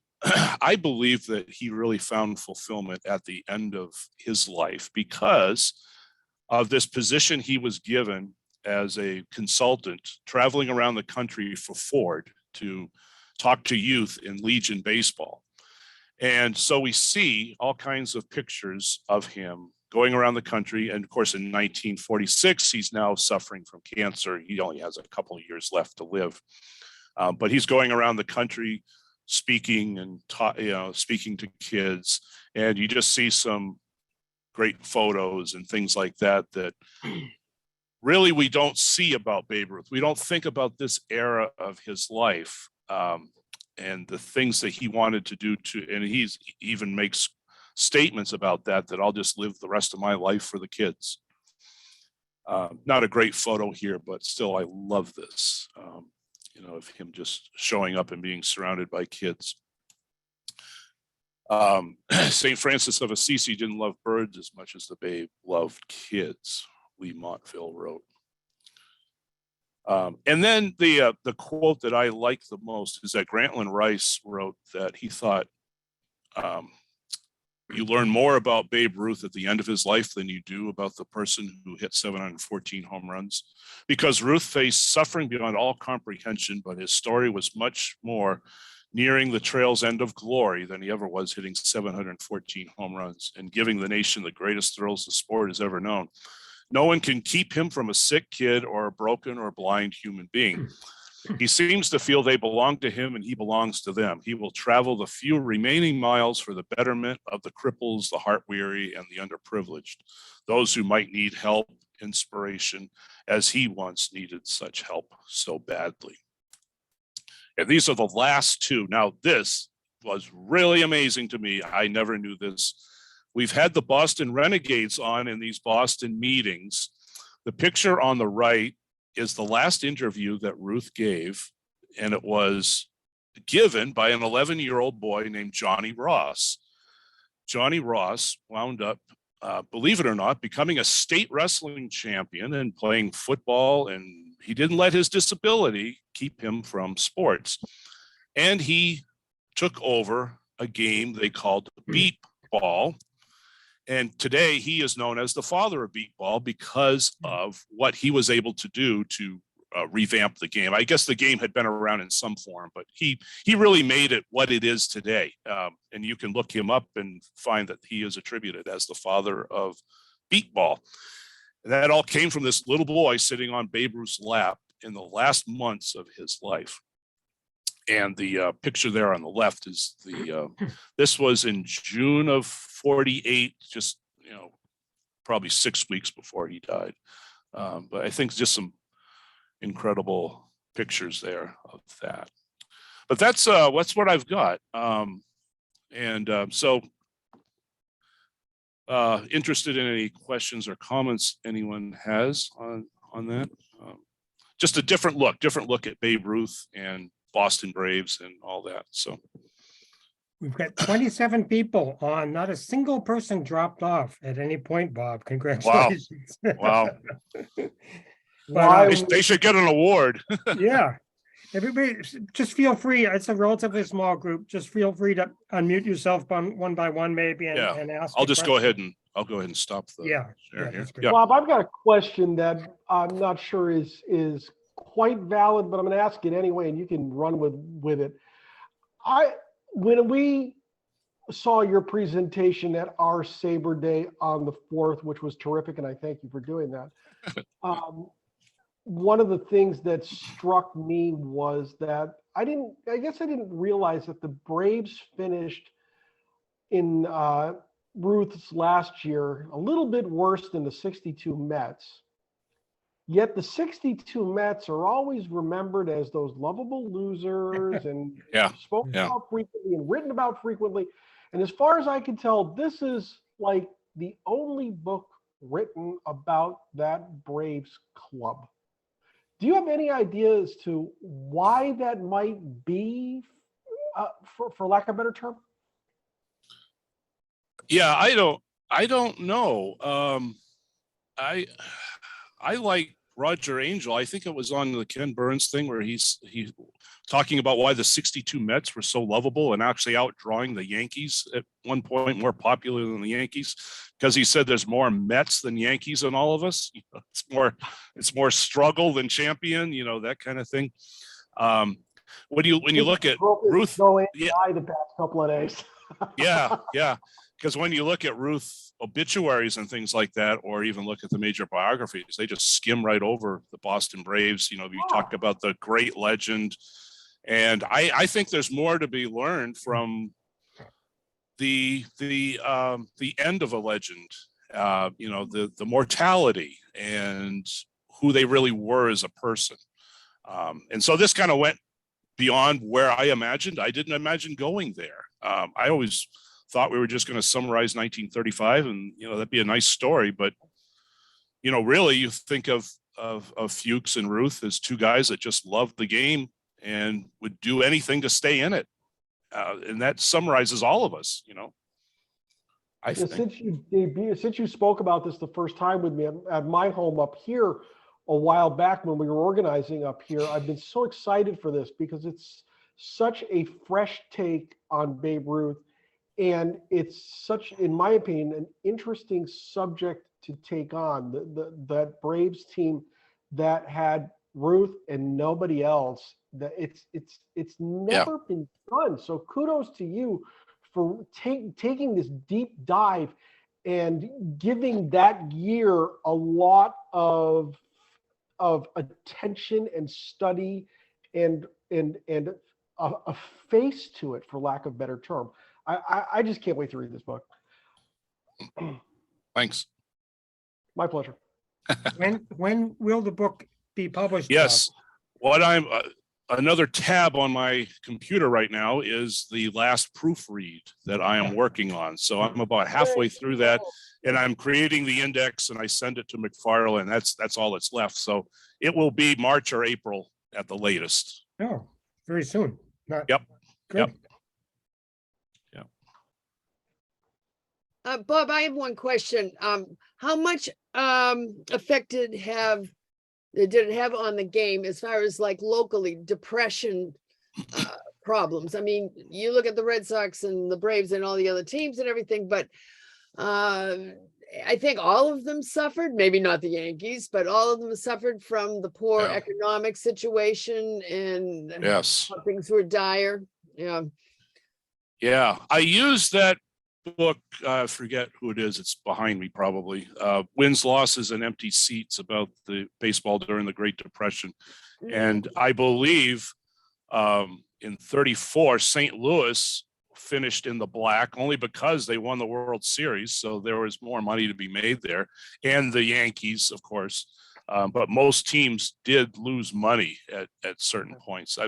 I believe that he really found fulfillment at the end of his life because of this position he was given as a consultant traveling around the country for Ford to talk to youth in Legion baseball. And so we see all kinds of pictures of him going around the country. And of course, in 1946, he's now suffering from cancer. He only has a couple of years left to live. But he's going around the country speaking and speaking to kids. And you just see some great photos and things like that really we don't see about Babe Ruth. We don't think about this era of his life. And the things that he wanted to do and he even makes statements about that I'll just live the rest of my life for the kids. Not a great photo here, but still I love this, of him just showing up and being surrounded by kids. St. Francis of Assisi didn't love birds as much as the Babe loved kids, Lee Montville wrote. And then the quote that I like the most is that Grantland Rice wrote that he thought you learn more about Babe Ruth at the end of his life than you do about the person who hit 714 home runs, because Ruth faced suffering beyond all comprehension, but his story was much more nearing the trail's end of glory than he ever was hitting 714 home runs and giving the nation the greatest thrills the sport has ever known. No one can keep him from a sick kid or a broken or blind human being. He seems to feel they belong to him and he belongs to them. He will travel the few remaining miles for the betterment of the cripples, the heart weary, and the underprivileged, those who might need help, inspiration, as he once needed such help so badly. And these are the last two. Now, this was really amazing to me. I never knew this. We've had the Boston Renegades on in these Boston meetings. The picture on the right is the last interview that Ruth gave, and it was given by an 11-year-old boy named Johnny Ross. Johnny Ross wound up, believe it or not, becoming a state wrestling champion and playing football, and he didn't let his disability keep him from sports. And he took over a game they called beep ball. And today he is known as the father of beep ball because of what he was able to do to revamp the game. I guess the game had been around in some form, but he really made it what it is today. And you can look him up and find that he is attributed as the father of beep ball. And that all came from this little boy sitting on Babe Ruth's lap in the last months of his life. And the picture there on the left is this was in June of 48, just, probably 6 weeks before he died. But I think just some incredible pictures there of that. But that's what I've got. So interested in any questions or comments anyone has on that. Just a different look at Babe Ruth and Boston Braves and all that. So We've got 27 people on, not a single person dropped off at any point, Bob. Congratulations. wow, But, Why- they should get an award. yeah, everybody, just feel free. It's a relatively small group. Just feel free to unmute yourself one by one, maybe, and, Yeah, and ask. I'll a just go question. I'll go ahead and stop the Yeah, share yeah, here. that's great. Yeah. Bob, I've got a question that I'm not sure is quite valid, but I'm going to ask it anyway, and you can run with it. When we saw your presentation at our SABR Day on the 4th, which was terrific, and I thank you for doing that. One of the things that struck me was that I guess I didn't realize that the Braves finished in Ruth's last year a little bit worse than the 62 Mets. Yet the 62 Mets are always remembered as those lovable losers and Yeah, spoken yeah. about frequently and written about frequently. And as far as I can tell, this is like the only book written about that Braves club. Do you have any idea as to why that might be, for lack of a better term? Yeah, I don't know. I like Roger Angel. I think it was on the Ken Burns thing where he's talking about why the 62 Mets were so lovable and actually outdrawing the Yankees at one point, more popular than the Yankees, because he said there's more Mets than Yankees in all of us. You know, it's more struggle than champion, you know, that kind of thing. When you look at Ruth, yeah, the past couple of days. yeah. Because when you look at Ruth obituaries and things like that, or even look at the major biographies, they just skim right over the Boston Braves. You know, you talk about the great legend. And I think there's more to be learned from the end of a legend, you know, the mortality and who they really were as a person. And so this kind of went beyond where I imagined. I didn't imagine going there. I always thought we were just going to summarize 1935 and, you know, that'd be a nice story. But, you know, really you think of Fuchs and Ruth as two guys that just loved the game and would do anything to stay in it. And that summarizes all of us, you know. I think. Since you spoke about this the first time with me at my home up here a while back when we were organizing up here, I've been so excited for this because it's such a fresh take on Babe Ruth. And it's such, in my opinion, an interesting subject to take on. That Braves team that had Ruth and nobody else. That it's never been done. So kudos to you for taking this deep dive and giving that year a lot of attention and study and a face to it, for lack of a better term. I just can't wait to read this book. Thanks. My pleasure. When will the book be published? Yes. What I'm another tab on my computer right now is the last proofread that I am working on. So I'm about halfway through that, and I'm creating the index and I send it to McFarlane. That's all that's left. So it will be March or April at the latest. Oh, very soon. Yep. Good. Yep. Bob, I have one question. How much effect did it have on the game as far as like locally depression problems? I mean, you look at the Red Sox and the Braves and all the other teams and everything, but I think all of them suffered, maybe not the Yankees, but all of them suffered from the poor economic situation and Yes. how things were dire. Yeah. Yeah. I use that book, I forget who it is, it's behind me probably, Wins, Losses, and Empty Seats, about the baseball during the Great Depression. And I believe in 34, St. Louis finished in the black only because they won the World Series, so there was more money to be made there. And the Yankees, of course. But most teams did lose money at certain points.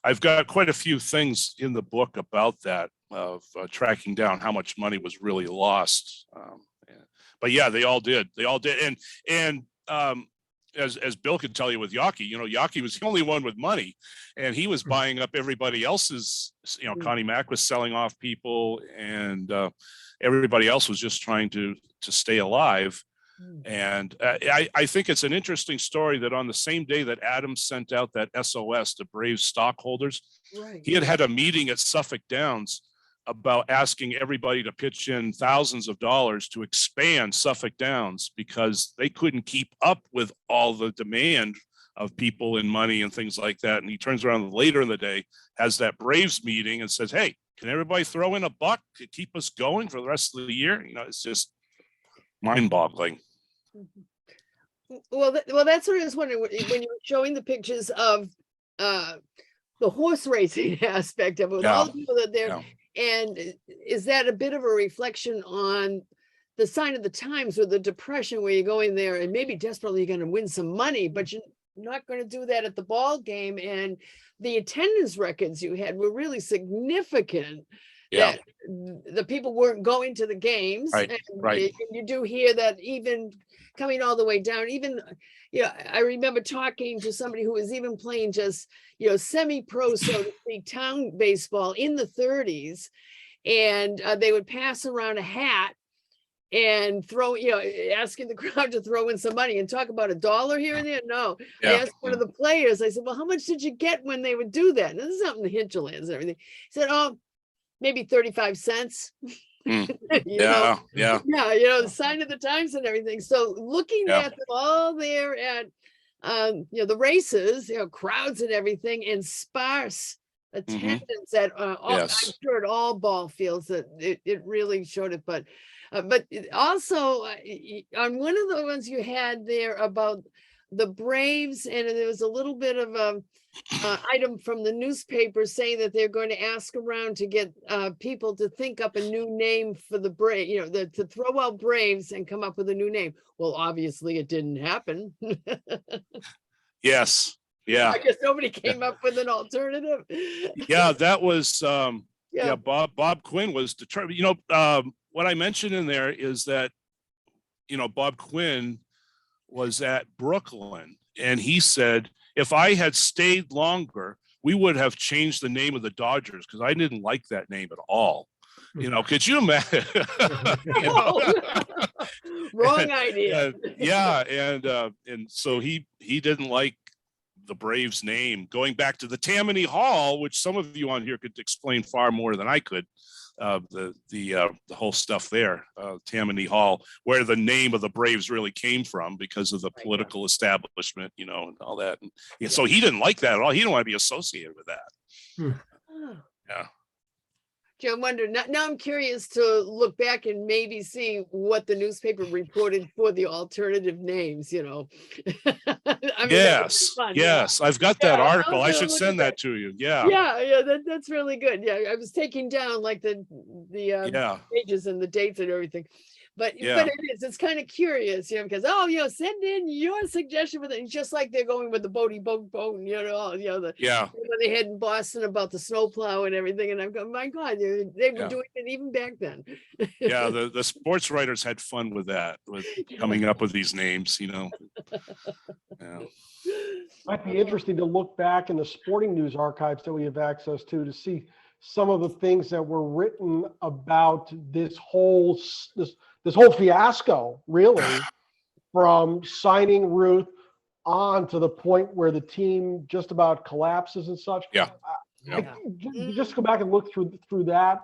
I've got quite a few things in the book about that, of tracking down how much money was really lost. But yeah, they all did. And as Bill could tell you with Yawkey, Yawkey was the only one with money, and he was buying up everybody else's. Connie Mack was selling off people, and everybody else was just trying to stay alive. And I think it's an interesting story that on the same day that Adams sent out that SOS to Braves stockholders, Right. he had a meeting at Suffolk Downs about asking everybody to pitch in thousands of dollars to expand Suffolk Downs because they couldn't keep up with all the demand of people and money and things like that. And he turns around later in the day, has that Braves meeting and says, hey, can everybody throw in a buck to keep us going for the rest of the year? It's just mind-boggling. Well, that's what I was wondering when you were showing the pictures of the horse racing aspect of it, with all the people that there. And is that a bit of a reflection on the sign of the times with the Depression, where you're going there and maybe desperately going to win some money, but you're not going to do that at the ball game? And the attendance records you had were really significant. That the people weren't going to the games. Right. And you do hear that even coming all the way down, even, I remember talking to somebody who was even playing just, semi-pro, so to speak, town baseball in the 30s. And they would pass around a hat and throw, asking the crowd to throw in some money, and talk about $1 here and there. No, I asked one of the players, I said, well, how much did you get when they would do that? And this is out in the hinterlands and everything. He said, oh, maybe 35 cents. The sign of the times and everything. So looking at them all there at the races, crowds and everything, and sparse attendance at I'm sure at all ball fields, that it really showed it. But also on one of the ones you had there about the Braves, and there was a little bit of a item from the newspaper saying that they're going to ask around to get people to think up a new name for the Brave, to throw out Braves and come up with a new name. Well, obviously it didn't happen. Yes. Yeah. I guess nobody came up with an alternative. Yeah, that was Bob Quinn was determined. What I mentioned in there is that Bob Quinn was at Brooklyn, and he said, if I had stayed longer, we would have changed the name of the Dodgers, because I didn't like that name at all. Could you imagine? Wrong idea. And so he didn't like the Braves name, going back to the Tammany Hall, which some of you on here could explain far more than I could. The whole stuff there, Tammany Hall, where the name of the Braves really came from because of the political establishment, and all that. And so he didn't like that at all. He didn't want to be associated with that. Yeah. Joe, I wonder, now I'm curious to look back and maybe see what the newspaper reported for the alternative names, Yes, I've got that article. I should send that to you. Yeah, that's really good. Yeah, I was taking down like the pages and the dates and everything. But it's kind of curious, because send in your suggestion for it, just like they're going with the boat, they had in Boston about the snowplow and everything, and I'm going, my God, they were doing it even back then. The sports writers had fun with that, with coming up with these names, Might be interesting to look back in the sporting news archives that we have access to see some of the things that were written about this whole fiasco, really, from signing Ruth on to the point where the team just about collapses and such. Just go back and look through that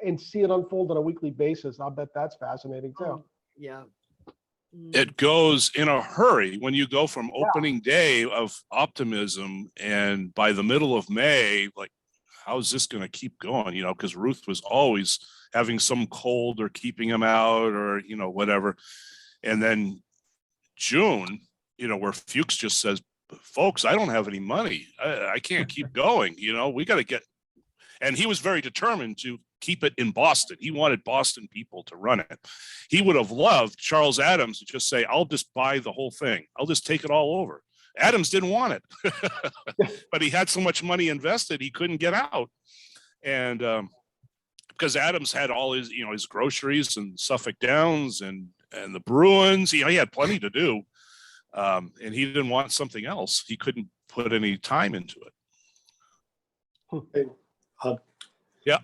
and see it unfold on a weekly basis. I'll bet that's fascinating too. It goes in a hurry when you go from opening day of optimism, and by the middle of May, like, how's this going to keep going? Because Ruth was always having some cold or keeping him out or, whatever. And then June, where Fuchs just says, folks, I don't have any money. I can't keep going. We got to get, and he was very determined to keep it in Boston. He wanted Boston people to run it. He would have loved Charles Adams to just say, I'll just buy the whole thing. I'll just take it all over. Adams didn't want it, but he had so much money invested, he couldn't get out. And because Adams had all his, his groceries and Suffolk Downs and the Bruins, he had plenty to do. And he didn't want something else. He couldn't put any time into it. Yeah.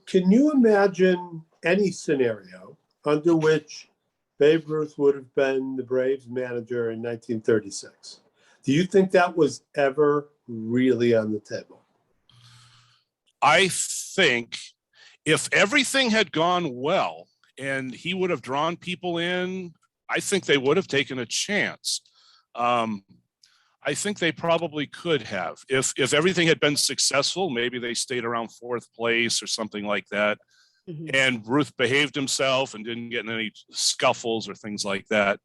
Can you imagine any scenario under which Babe Ruth would have been the Braves manager in 1936? Do you think that was ever really on the table? I think if everything had gone well and he would have drawn people in, I think they would have taken a chance. I think they probably could have. If everything had been successful, maybe they stayed around fourth place or something like that. Mm-hmm. And Ruth behaved himself and didn't get in any scuffles or things like that.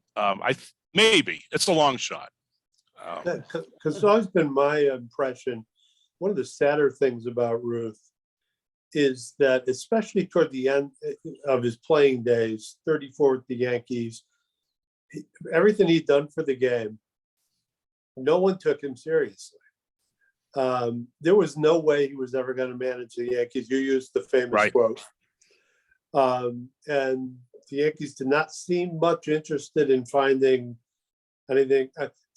Maybe it's a long shot. Because it's always been my impression, one of the sadder things about Ruth is that, especially toward the end of his playing days, 34 with the Yankees, everything he'd done for the game, no one took him seriously. There was no way he was ever going to manage the Yankees. You used the famous quote. And the Yankees did not seem much interested in finding anything.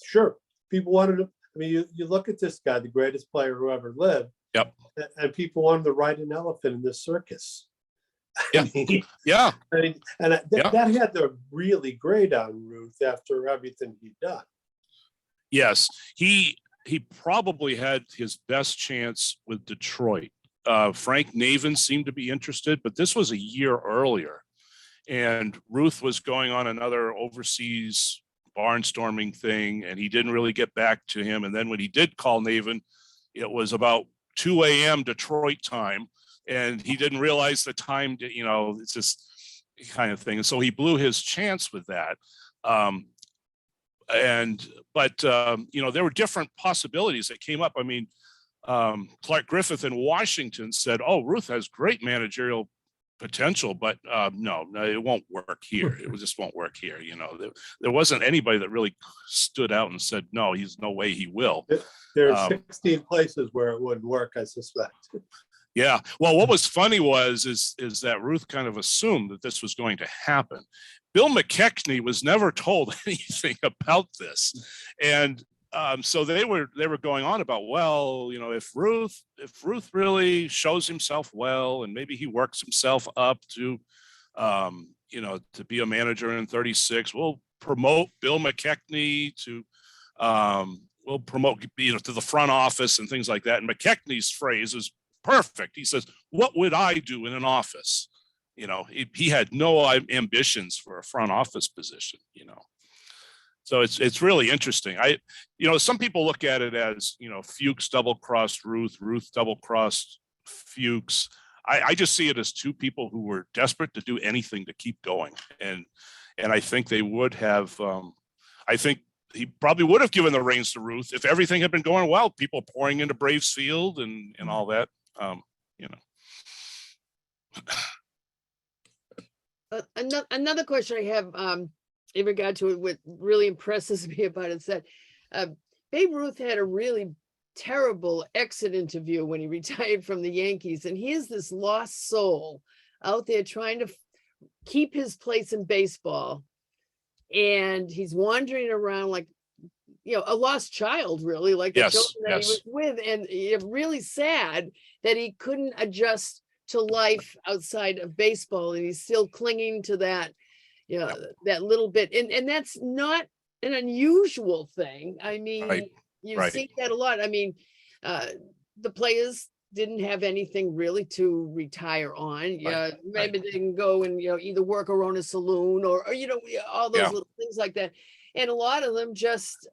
Sure, people wanted to, I mean, you look at this guy, the greatest player who ever lived. Yep. And people wanted to ride an elephant in this circus. Yeah. Yeah. I mean, and that had to really grate on Ruth after everything he'd done. Yes, he probably had his best chance with Detroit. Frank Navin seemed to be interested, but this was a year earlier. And Ruth was going on another overseas barnstorming thing, and he didn't really get back to him. And then when he did call Navin, it was about 2 a.m. Detroit time, and he didn't realize the time, it's just kind of thing. And so he blew his chance with that. But there were different possibilities that came up. I mean, Clark Griffith in Washington said, "Oh, Ruth has great managerial potential, but no, it won't work here. It just won't work here." There wasn't anybody that really stood out and said, "No, he's no way he will." There are 16 places where it wouldn't work, I suspect. Yeah. Well, what was funny is that Ruth kind of assumed that this was going to happen. Bill McKechnie was never told anything about this. And so they were going on about, well, if Ruth really shows himself well, and maybe he works himself up to, to be a manager in 36, we'll promote Bill McKechnie to, to the front office and things like that. And McKechnie's phrase is perfect. He says, "What would I do in an office?" He had no ambitions for a front office position, So it's really interesting. Some people look at it as, Fuchs double-crossed Ruth, Ruth double-crossed Fuchs. I just see it as two people who were desperate to do anything to keep going. And I think they would have, I think he probably would have given the reins to Ruth if everything had been going well, people pouring into Braves Field and all that, Another question I have in regard to it, what really impresses me about it is that Babe Ruth had a really terrible exit interview when he retired from the Yankees, and he is this lost soul out there trying to keep his place in baseball, and he's wandering around like a lost child, really, like the children that he was with, and really sad that he couldn't adjust to life outside of baseball, and he's still clinging to that, that little bit, and that's not an unusual thing. I mean, you see that a lot. I mean, the players didn't have anything really to retire on. Maybe they can go and either work or own a saloon or all those little things like that. And a lot of them just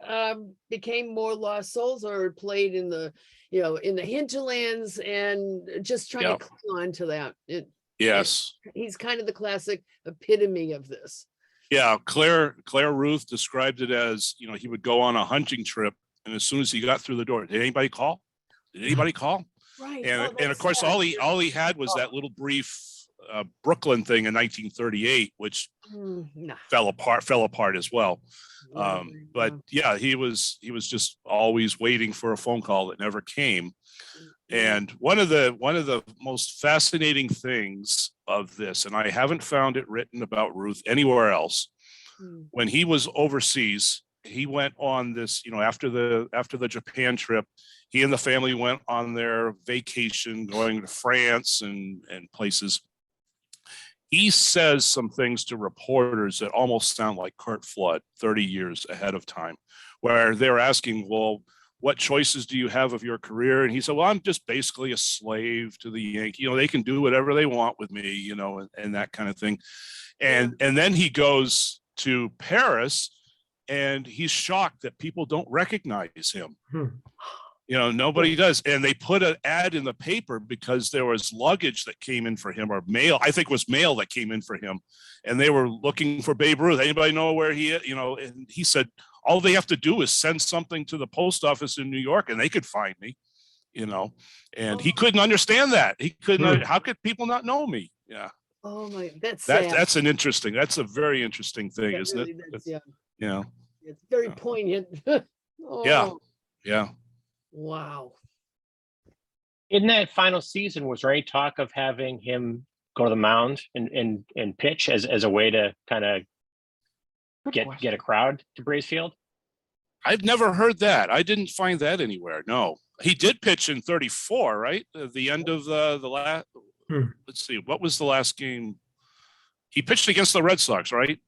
became more lost souls or played in the in the hinterlands and just trying to cling on to that. Yes. He's kind of the classic epitome of this. Yeah. Claire Ruth described it as, he would go on a hunting trip, and as soon as he got through the door, did anybody call? Did anybody call? Right. And, Oh, and of that's course, sad. all he had was that little brief Brooklyn thing in 1938, which No. fell apart as well. Really, But yeah. yeah, he was just always waiting for a phone call that never came. Yeah. And one of the most fascinating things of this, and I haven't found it written about Ruth anywhere else, Mm. when he was overseas, he went on this, after the Japan trip, he and the family went on their vacation going to France and places. He says some things to reporters that almost sound like Curt Flood 30 years ahead of time, where they're asking, well, what choices do you have of your career? And he said, well, I'm just basically a slave to the Yankee. They can do whatever they want with me, and that kind of thing. And then he goes to Paris and he's shocked that people don't recognize him. Nobody does. And they put an ad in the paper because there was luggage that came in for him, or mail. I think it was mail that came in for him. And they were looking for Babe Ruth. Anybody know where he is? And he said, all they have to do is send something to the post office in New York and they could find me, and he couldn't understand that. He couldn't, how could people not know me? Yeah. Oh my, that's sad. That's a very interesting thing, That isn't really- it? that's- yeah. Yeah. It's very poignant. Oh, Yeah. wow. In that final season, was there any talk of having him go to the mound and pitch as a way to kind of get a crowd to Braves Field? I've never heard that. I didn't find that anywhere. No, he did pitch in 34, right? At the end of the last, let's see, what was the last game? He pitched against the Red Sox, right?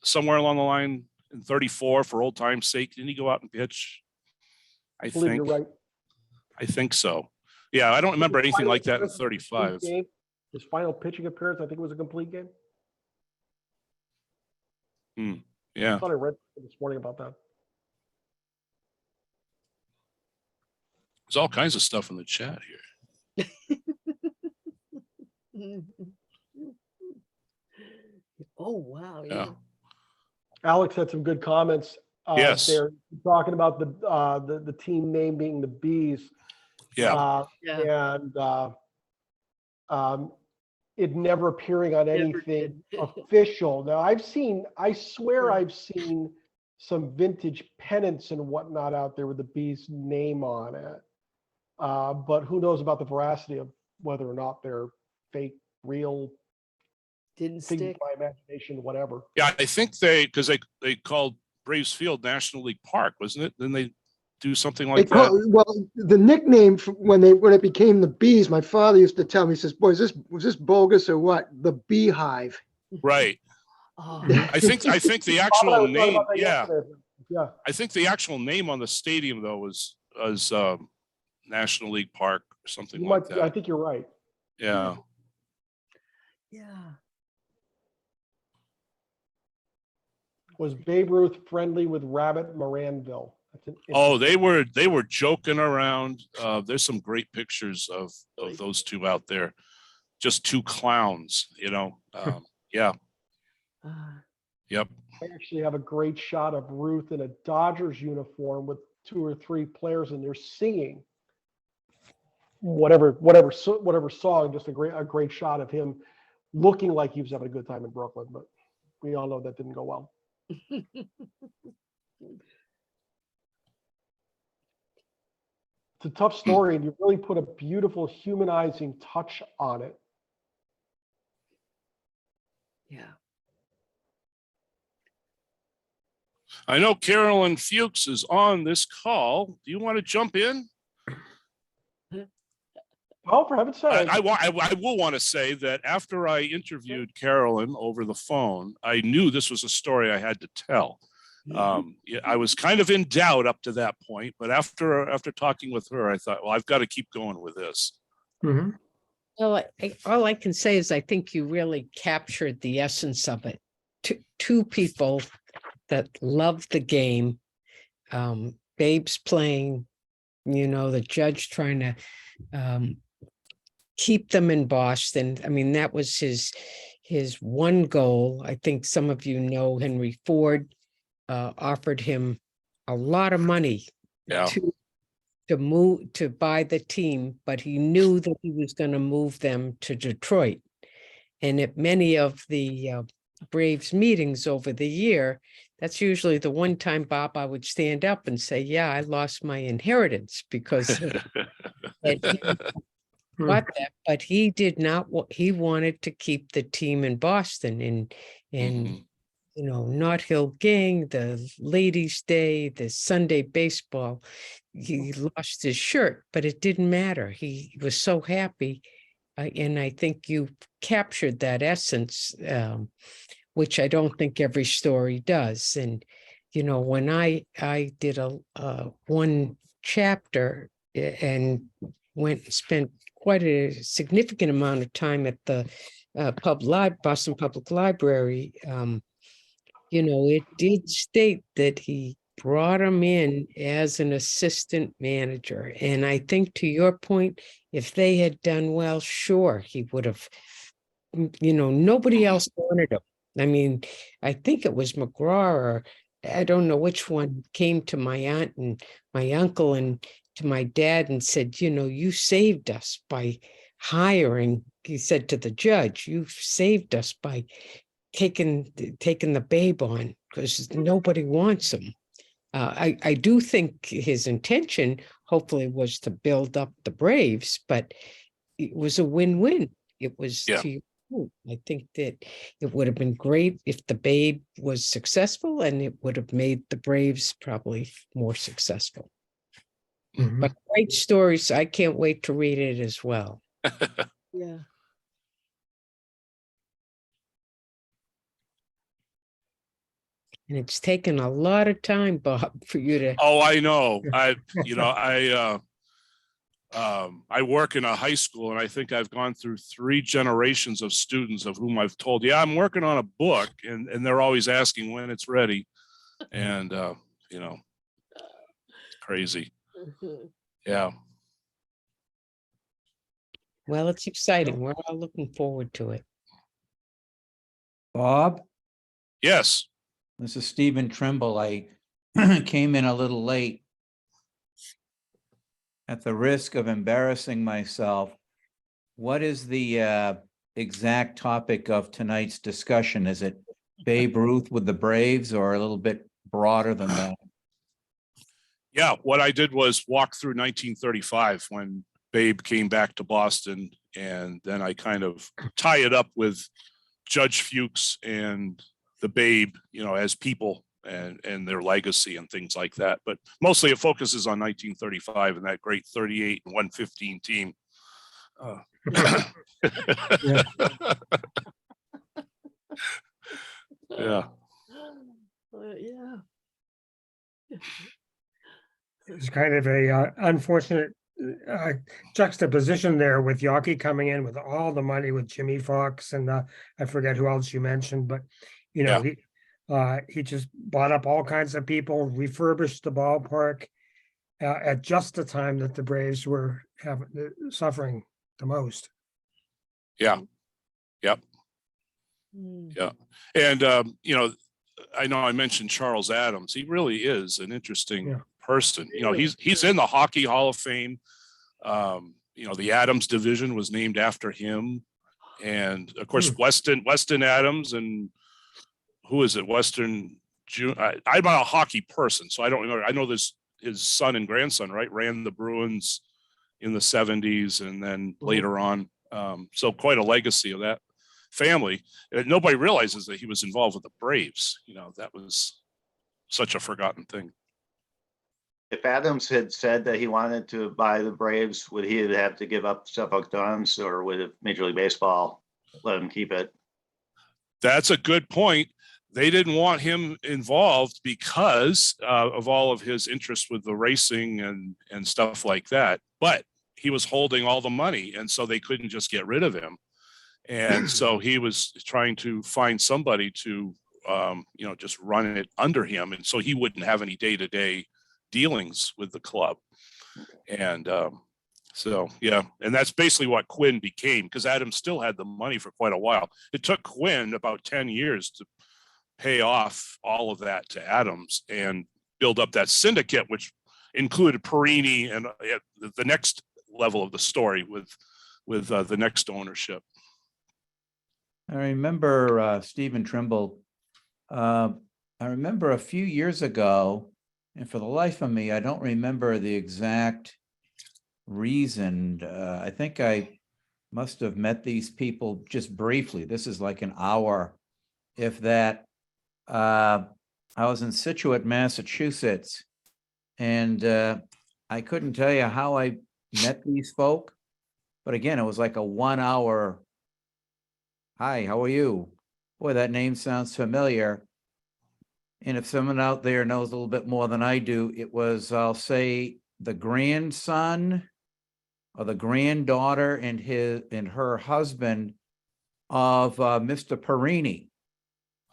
Somewhere along the line in 34 for old time's sake. Didn't he go out and pitch? I believe you're right. I think so. Yeah, I don't remember anything like that in His 35. His final pitching appearance, I think it was a complete game. Yeah. I thought I read this morning about that. There's all kinds of stuff in the chat here. Oh, wow. Yeah. Alex had some good comments. Yes. There talking about the team name being the Bees. Yeah. Yeah. And it never appearing on Never anything did. official. Now I swear I've seen some vintage pennants and whatnot out there with the Bees name on it. But who knows about the veracity of whether or not they're fake, real, Didn't things stick. by imagination, whatever. Yeah, I think because they called Braves Field National League Park, wasn't it? Then they do something like that. Well, the nickname when it became the Bees, my father used to tell me, he says, "Boy, was this bogus or what? The Beehive." Right. Oh, I think the I actual was talking name. about that Yeah. yesterday. Yeah. I think the actual name on the stadium though was National League Park or something like that. I think you're right. Yeah. yeah. Was Babe Ruth friendly with Rabbit Moranville? That's an Oh, they were joking around. There's some great pictures of those two out there. Just two clowns, Yeah. Yep. I actually have a great shot of Ruth in a Dodgers uniform with 2 or 3 players, and they're singing whatever song. Just a great shot of him looking like he was having a good time in Brooklyn, but we all know that didn't go well. It's a tough story, and you really put a beautiful humanizing touch on it. Yeah. I know Carolyn Fuchs is on this call. Do you want to jump in? Oh, for heaven's sake. I will want to say that after I interviewed Carolyn over the phone, I knew this was a story I had to tell. I was kind of in doubt up to that point, but after talking with her, I thought, well, I've got to keep going with this. Mhm. Well, all I can say is I think you really captured the essence of it. Two people that love the game, Babe's playing, the judge trying to keep them in Boston. I mean, that was his one goal. I think some of you know Henry Ford offered him a lot of money Yeah. to buy the team, but he knew that he was going to move them to Detroit. And at many of the Braves meetings over the year, that's usually the one time, Bob, I would stand up and say, yeah, I lost my inheritance because that he bought that, but he did not, he wanted to keep the team in Boston and Mhm. you know, Knott Hill Gang, the Ladies' Day, the Sunday baseball. He lost his shirt, but it didn't matter. He was so happy. And I think you captured that essence, which I don't think every story does. And, you know, when I did a one chapter and went and spent quite a significant amount of time at the Boston Public Library, you know, it did state that he brought him in as an assistant manager. And I think to your point, if they had done well, sure, he would have, you know, nobody else wanted him. I mean, I think it was McGraw or I don't know which one came to my aunt and my uncle and to my dad and said, you know, you saved us by hiring, he said to the judge, you saved us by taking the babe on because nobody wants him. I do think his intention hopefully was to build up the Braves, but it was a win-win. It was Yeah. to your point. I think that it would have been great if the babe was successful and it would have made the Braves probably more successful. Mhm. But great stories. I can't wait to read it as well. Yeah. And it's taken a lot of time, Bob, for you to. Oh, I know. I work in a high school, and I think I've gone through 3 generations of students of whom I've told, yeah, I'm working on a book, and they're always asking when it's ready. And you know, it's crazy. Yeah. Well, it's exciting. We're all looking forward to it. Bob, Yes. this is Stephen Trimble. I came in a little late. At the risk of embarrassing myself, what is the exact topic of tonight's discussion? Is it Babe Ruth with the Braves or a little bit broader than that? Yeah. What I did was walk through 1935 when Babe came back to Boston, and then I kind of tie it up with Judge Fuchs and the Babe, you know, as people and their legacy and things like that. But mostly it focuses on 1935 and that great 38 and 115 team. Yeah. Yeah. Yeah. It's kind of a unfortunate juxtaposition there with Yawkey coming in with all the money with Jimmy Fox and I forget who else you mentioned, but you know, he just bought up all kinds of people, refurbished the ballpark at just the time that the Braves were suffering the most. Yeah. Yep. Mm. Yeah. And, you know I mentioned Charles Adams. He really is an interesting person. You know, he's in the Hockey Hall of Fame. You know, the Adams division was named after him. And of course, Weston Adams and who is it? Western June. I'm not a hockey person, so I don't know. I know this, his son and grandson, right, ran the Bruins in the 70s and then later on. So quite a legacy of that family. And nobody realizes that he was involved with the Braves. You know, that was such a forgotten thing. If Adams had said that he wanted to buy the Braves, would he have to give up Suffolk Duns, or would Major League Baseball let him keep it? That's a good point. They didn't want him involved because of all of his interest with the racing and stuff like that. But he was holding all the money, and so they couldn't just get rid of him. And so he was trying to find somebody to, you know, just run it under him, and so he wouldn't have any day-to-day dealings with the club. And so, yeah, and that's basically what Quinn became, because Adams still had the money for quite a while. It took Quinn about 10 years to pay off all of that to Adams and build up that syndicate, which included Perini and the next level of the story with the next ownership. I remember Stephen Trimble. I remember a few years ago, and for the life of me, I don't remember the exact reason. I think I must have met these people just briefly. This is like an hour, if that. I was in Situate, Massachusetts, and I couldn't tell you how I met these folk, but again, it was like a 1 hour. Hi, how are you? Boy, that name sounds familiar. And if someone out there knows a little bit more than I do, it was, I'll say, the grandson or the granddaughter and her husband of Mr. Perini.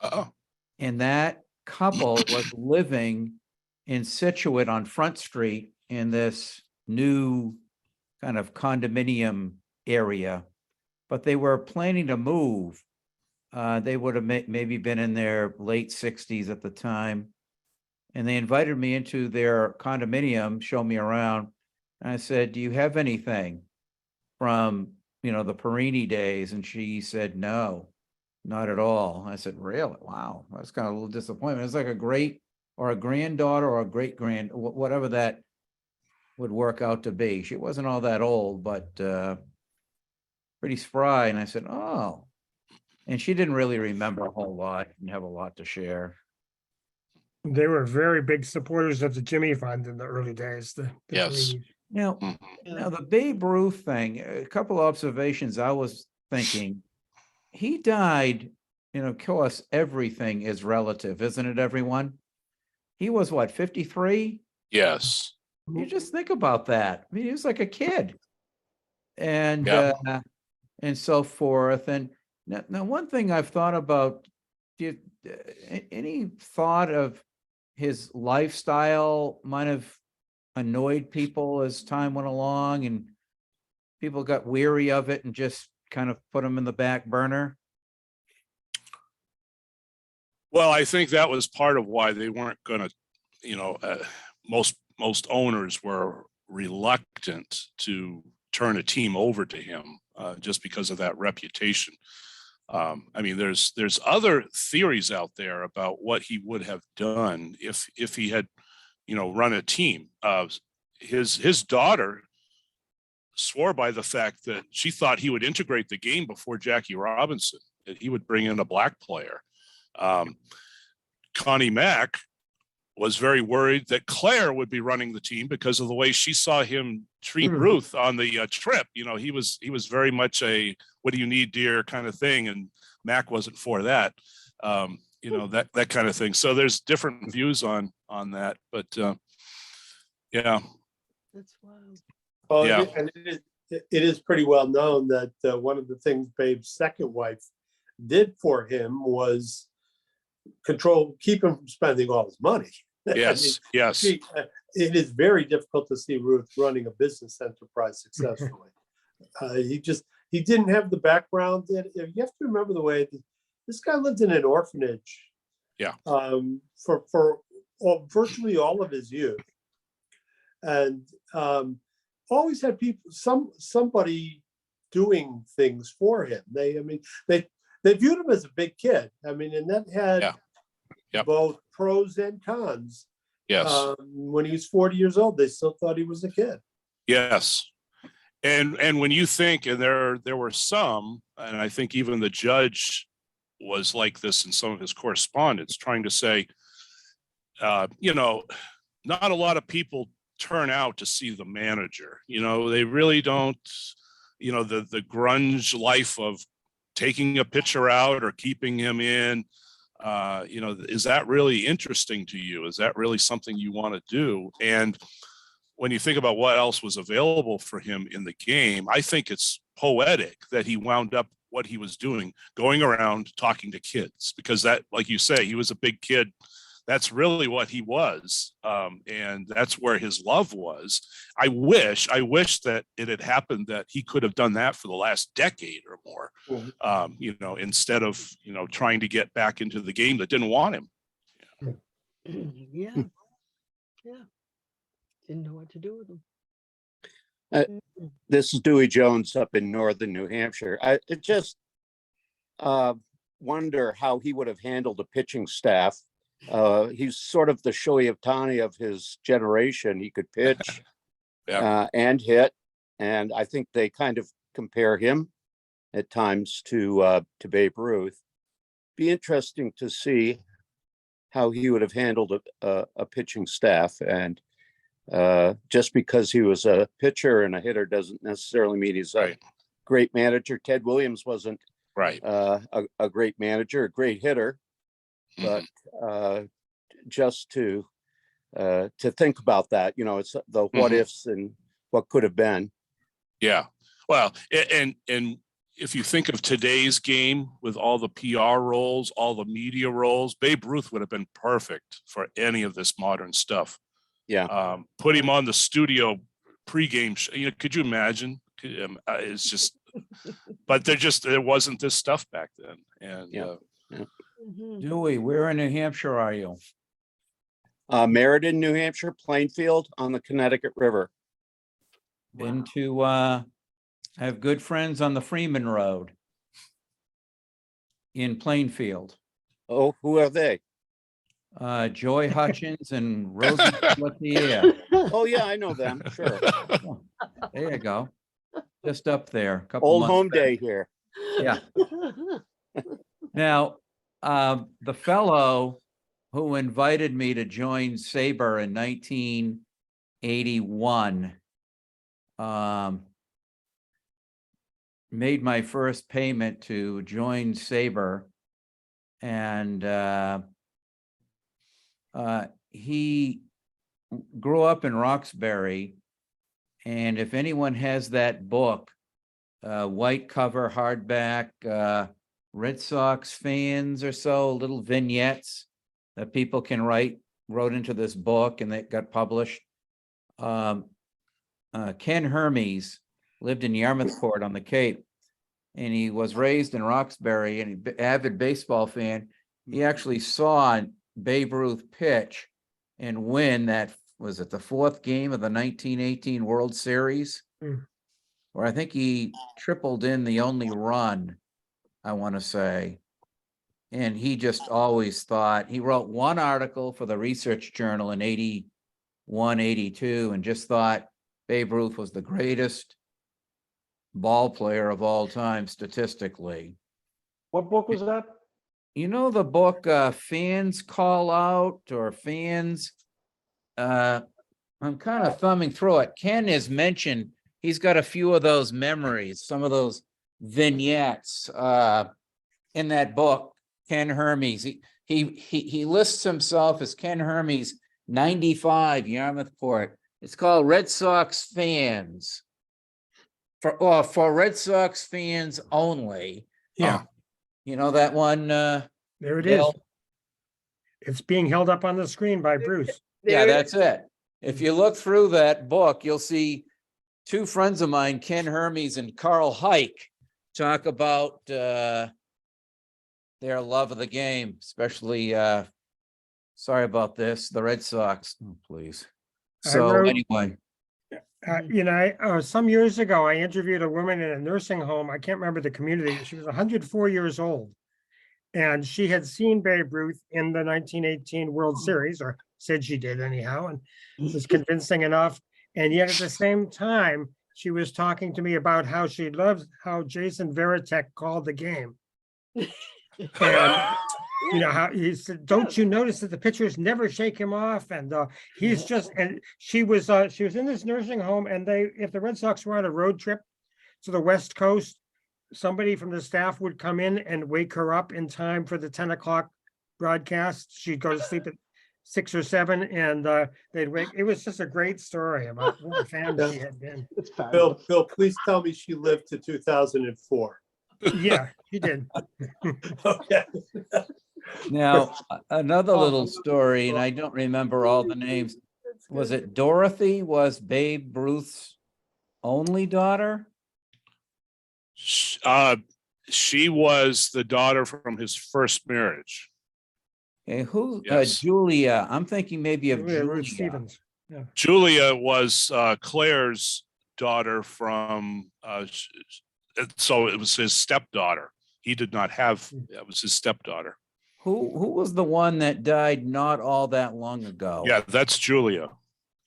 Oh, And that couple was living in Situate on Front Street in this new kind of condominium area, but they were planning to move. They would have maybe been in their late 60s at the time. And they invited me into their condominium, show me around. And I said, do you have anything from, the Perini days? And she said, no, not at all. I said, really? Wow. That's kind of a little disappointment. It's like a great or a granddaughter or a great whatever that would work out to be. She wasn't all that old, but pretty spry. And I said, oh. And she didn't really remember a whole lot and have a lot to share. They were very big supporters of the Jimmy Fund in the early days. yes. Now, the Babe Ruth thing, a couple observations I was thinking. He died, of course, everything is relative, isn't it, everyone? He was what, 53? Yes. You just think about that. I mean, he was like a kid. And Yeah. And so forth. And now one thing I've thought about, any thought of his lifestyle might have annoyed people as time went along and people got weary of it and just kind of put him in the back burner? Well, I think that was part of why they weren't going to, most owners were reluctant to turn a team over to him just because of that reputation. I mean, there's other theories out there about what he would have done if he had, run a team. His daughter swore by the fact that she thought he would integrate the game before Jackie Robinson, that he would bring in a black player. Connie Mack was very worried that Claire would be running the team because of the way she saw him treat Ruth on the trip. He was very much a "what do you need, dear" kind of thing, and Mac wasn't for that. That kind of thing. So there's different views on that, but yeah. That's wild. Oh, Yeah. and it is pretty well known that one of the things Babe's second wife did for him was keep him from spending all his money. Yes, yes. It is very difficult to see Ruth running a business enterprise successfully. He didn't have the background. You have to remember the way this guy lived in an orphanage. Yeah. For virtually all of his youth, and always had somebody doing things for him. They viewed him as a big kid. And that had both pros and cons. Yes. When he was 40 years old, they still thought he was a kid. Yes. And when you think, and there were some, and I think even the judge was like this in some of his correspondence, trying to say, not a lot of people turn out to see the manager. They really don't, the grunge life of taking a pitcher out or keeping him in, is that really interesting to you? Is that really something you want to do? And when you think about what else was available for him in the game, I think it's poetic that he wound up what he was doing, going around talking to kids, because that, like you say, he was a big kid. That's really what he was. And that's where his love was. I wish that it had happened that he could have done that for the last decade or more, instead of, trying to get back into the game that didn't want him. Yeah. Yeah. Didn't know what to do with them. This is Dewey Jones up in northern New Hampshire. I just wonder how he would have handled a pitching staff. He's sort of the Shohei Ohtani of his generation. He could pitch and hit, and I think they kind of compare him at times to Babe Ruth. Be interesting to see how he would have handled a pitching staff, and just because he was a pitcher and a hitter doesn't necessarily mean he's a great manager. Ted Williams wasn't a great manager, a great hitter, but just to think about that, you know, it's the what ifs and what could have been. Yeah. Well, and if you think of today's game with all the PR roles, all the media roles, Babe Ruth would have been perfect for any of this modern stuff. Yeah. Put him on the studio pregame show. You know, could you imagine? It's just, but there wasn't this stuff back then. And Dewey, where in New Hampshire are you? Meriden, New Hampshire, Plainfield on the Connecticut River. Been to have good friends on the Freeman Road in Plainfield. Oh, who are they? Joy Hutchins and Rosie Latier. Oh yeah, I know them. Sure. Oh, there you go. Just up there. Old home day here. Yeah. Now, the fellow who invited me to join SABR in 1981 made my first payment to join SABR, and he grew up in Roxbury, and if anyone has that book, white cover, hardback, Red Sox fans or so, little vignettes that people can wrote into this book, and that got published. Ken Hermes lived in Yarmouthport on the Cape, and he was raised in Roxbury, and an avid baseball fan. He actually saw Babe Ruth pitch and win that, was it the fourth game of the 1918 World Series? Where I think he tripled in the only run, I want to say. And he just always thought, he wrote one article for the Research Journal in 81, 82, and just thought Babe Ruth was the greatest ball player of all time statistically. What book was that? You know the book Fans Call Out, or Fans, I'm kind of thumbing through it. Ken has mentioned he's got a few of those memories, some of those vignettes in that book. Ken Hermes, he lists himself as Ken Hermes, 95, Yarmouthport. It's called Red Sox Fans, for Red Sox fans only. Yeah. You know that one? There it Bill? is. It's being held up on the screen by Bruce. Yeah, that's it. If you look through that book, you'll see two friends of mine, Ken Hermes and Carl Hike, talk about their love of the game, especially, sorry about this, the Red Sox. Oh, please. So anyway. You know, some years ago, I interviewed a woman in a nursing home. I can't remember the community. She was 104 years old. And she had seen Babe Ruth in the 1918 World Series, or said she did anyhow, and was convincing enough. And yet at the same time, she was talking to me about how she loves how Jason Varitek called the game. And you know how he said, don't you notice that the pitchers never shake him off? And he's just, and she was in this nursing home, and if the Red Sox were on a road trip to the West Coast, somebody from the staff would come in and wake her up in time for the 10 o'clock broadcast. She'd go to sleep at 6 or 7, and they'd wake. It was just a great story about what a fan she had been. Bill, please tell me she lived to 2004. Yeah, she did. Okay. Now, another little story, and I don't remember all the names. Was it Dorothy was Babe Ruth's only daughter? She was the daughter from his first marriage. Okay, who? Yes. Julia. I'm thinking maybe of Julia Julia. Ruth Stevens. Julia was Claire's daughter from, so it was his stepdaughter. He did not have, it was his stepdaughter. Who was the one that died not all that long ago? Yeah, that's Julia. All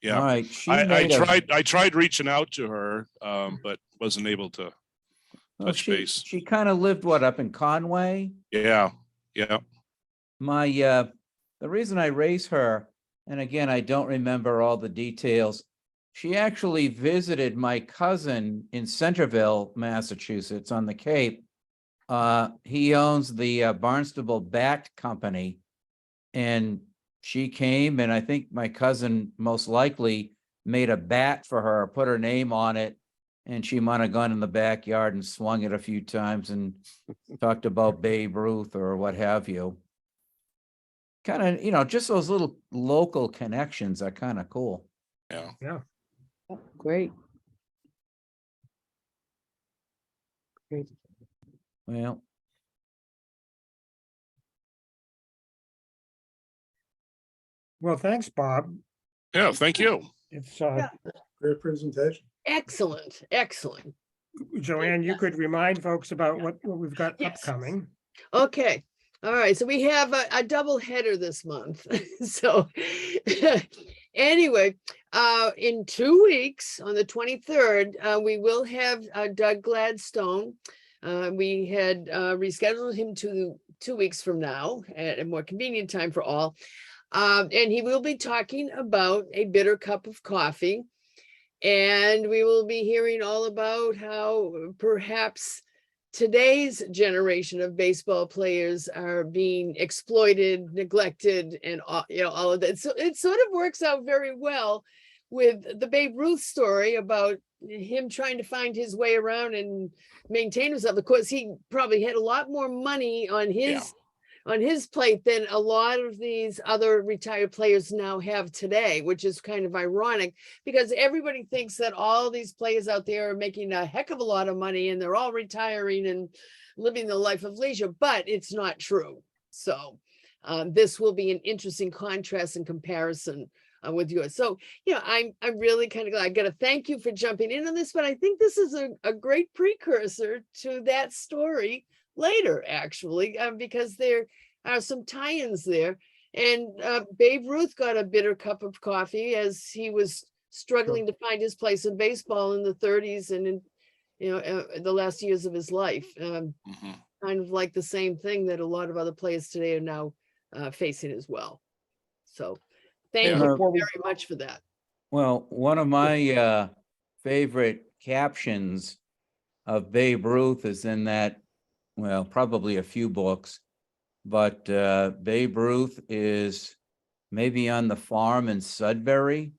Yeah. right. She I made a, tried reaching out to her, but wasn't able to well, touch base. she kind of lived what, up in Conway? Yeah. Yeah. My the reason I raise her, and again, I don't remember all the details. She actually visited my cousin in Centerville, Massachusetts, on the Cape. He owns the Barnstable Bat Company, and she came, and I think my cousin most likely made a bat for her, put her name on it, and she might have gone in the backyard and swung it a few times and talked about Babe Ruth or what have you. Kind of, you know, just those little local connections are kind of cool. Yeah. Yeah. Great. Great. Well, Well, thanks, Bob. Yeah. Thank you. It's, Great presentation. Excellent, excellent. Joanne, you could remind folks about what we've got Yes. upcoming. Okay, all right, so we have a double header this month. So anyway, in 2 weeks, on the 23rd, we will have Doug Gladstone. We had rescheduled him to 2 weeks from now at a more convenient time for all. And he will be talking about a bitter cup of coffee. And we will be hearing all about how perhaps today's generation of baseball players are being exploited, neglected, and all of that. So it sort of works out very well with the Babe Ruth story about him trying to find his way around and maintain himself. Of course, he probably had a lot more money on his plate than a lot of these other retired players now have today, which is kind of ironic because everybody thinks that all these players out there are making a heck of a lot of money and they're all retiring and living the life of leisure, but it's not true. So this will be an interesting contrast and comparison with yours. So, I'm really kind of glad. I got to thank you for jumping in on this, but I think this is a great precursor to that story later, actually, because there are some tie-ins there. And Babe Ruth got a bitter cup of coffee as he was struggling to find his place in baseball in the 30s and in the last years of his life. Kind of like the same thing that a lot of other players today are now facing as well. So thank you very much for that. well, one of my favorite captions of Babe Ruth is in that, well, probably a few books, but Babe Ruth is maybe on the farm in Sudbury.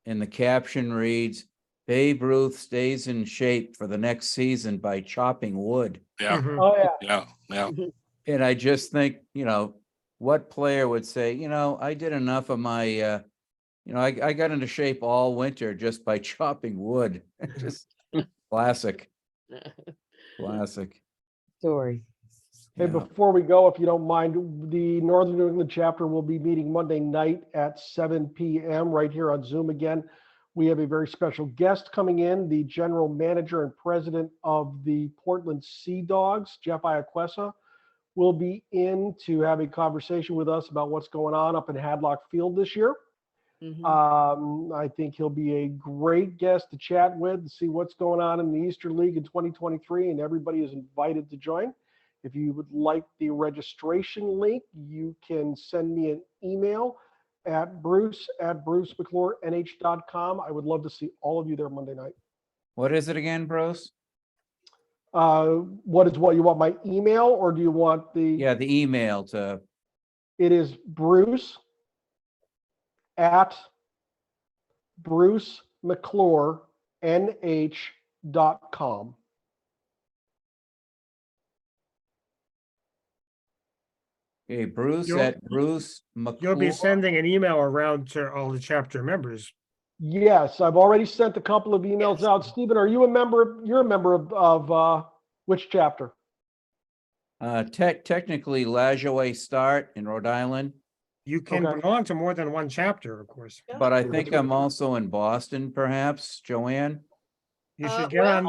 And the caption reads, Babe Ruth stays in shape for the next season by chopping wood. Yeah. Oh, yeah. Yeah. Yeah. And I just think, what player would say, I did enough of my, I got into shape all winter just by chopping wood. Just classic. Classic. Story. Hey, Yeah. before we go, if you don't mind, the Northern New England chapter will be meeting Monday night at 7 p.m. right here on Zoom again. We have a very special guest coming in, the general manager and president of the Portland Sea Dogs, Jeff Iaquesa, will be in to have a conversation with us about what's going on up in Hadlock Field this year. I think he'll be a great guest to chat with, to see what's going on in the Eastern League in 2023, and everybody is invited to join. If you would like the registration link, you can send me an email at bruce@brucemcclurenh.com. I would love to see all of you there Monday night. What is it again, Bruce? What you want, my email, or do you want the? Yeah, the email to. It is bruce@brucemcclurenh.com. Okay, Bruce at Bruce McClure. You'll be sending an email around to all the chapter members. Yes, I've already sent a couple of emails out. Stephen, are you a member? You're a member of which chapter? Technically Lajoie Start in Rhode Island, You can Okay. belong to more than one chapter, of course. But I think I'm also in Boston, perhaps, Joanne. You should get on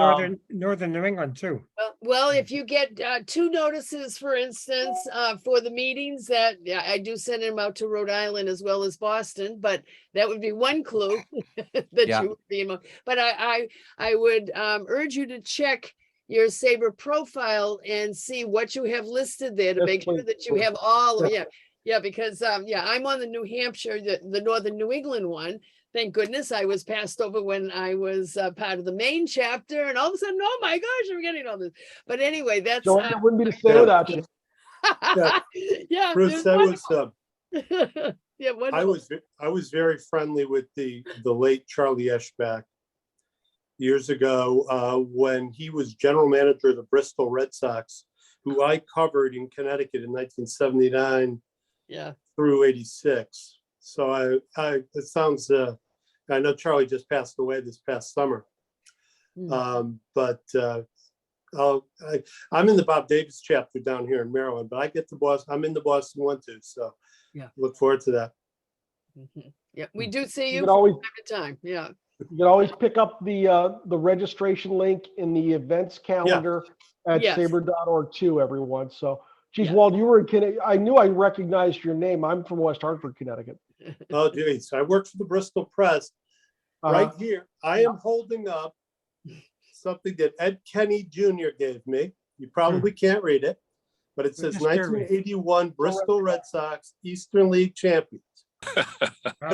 Northern New England too. Well, if you get 2 notices, for instance, for the meetings that, yeah, I do send them out to Rhode Island as well as Boston, but that would be one clue that Yeah. you would be in. But I would urge you to check your SABR profile and see what you have listed there to Yes, make sure please. that you have all, Yeah. yeah, because I'm on the New Hampshire, the Northern New England one. Thank goodness I was passed over when I was part of the main chapter, and all of a sudden, oh my gosh, I'm getting all this. But anyway, that's Joanne, it wouldn't be the same Yeah. without you. yeah. Bruce, there's that was, yeah, I wonderful. was very friendly with the late Charlie Eschbach years ago, when he was general manager of the Bristol Red Sox, who I covered in Connecticut in 1979 Yeah. through 86. So it sounds, I know Charlie just passed away this past summer. But I'm in the Bob Davis chapter down here in Maryland, but I get to Boston. I'm in the Boston one too. So Yeah. look forward to that. Yeah, we do see You you can from always time to time. Yeah. you can always pick up the registration link in the events calendar at Yes. saber.org too, everyone. So, geez, Yeah. Walt, you were in Connecticut. I knew I recognized your name. I'm from West Hartford, Connecticut. Oh, geez. I worked for the Bristol Press. Right here, I am holding up something that Ed Kenny Jr. gave me. You probably can't read it, but it says Just curious. 1981 Bristol Red Sox Eastern League champions.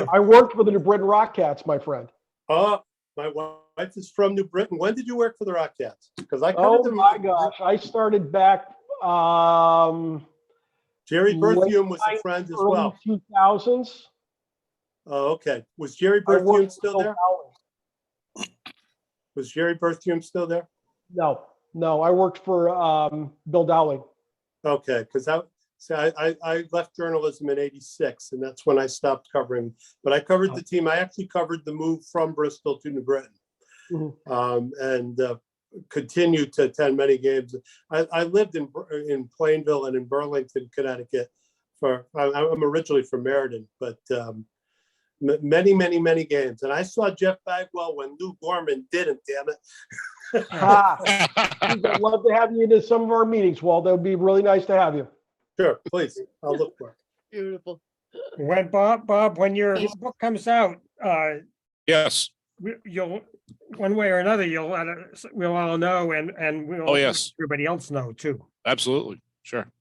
I worked for the New Britain Rockcats, my friend. Oh, my wife is from New Britain. When did you work for the Rockcats? Because I Oh covered them. my gosh, I started back Jerry late Berthium was a friend as early well. 2000s. Oh, okay. Was Jerry I worked Berthium for still Bill there? Dowling. Was Jerry Berthium still there? No, I worked for Bill Dowling. Okay, because I left journalism in '86, and that's when I stopped covering. But I covered the team. I actually covered the move from Bristol to New Britain, and continued to attend many games. I lived in Plainville and in Burlington, Connecticut. I'm originally from Meriden, but many games. And I saw Jeff Bagwell when Lou Gorman didn't. Damn it. I'd love to have you into some of our meetings, Walt. That would be really nice to have you. Sure, please. I'll look for it. Beautiful. When Bob, when your book comes out, Yes. you'll, one way or another, we'll all know, and we'll Oh, yes. let everybody else know too. Absolutely. Sure.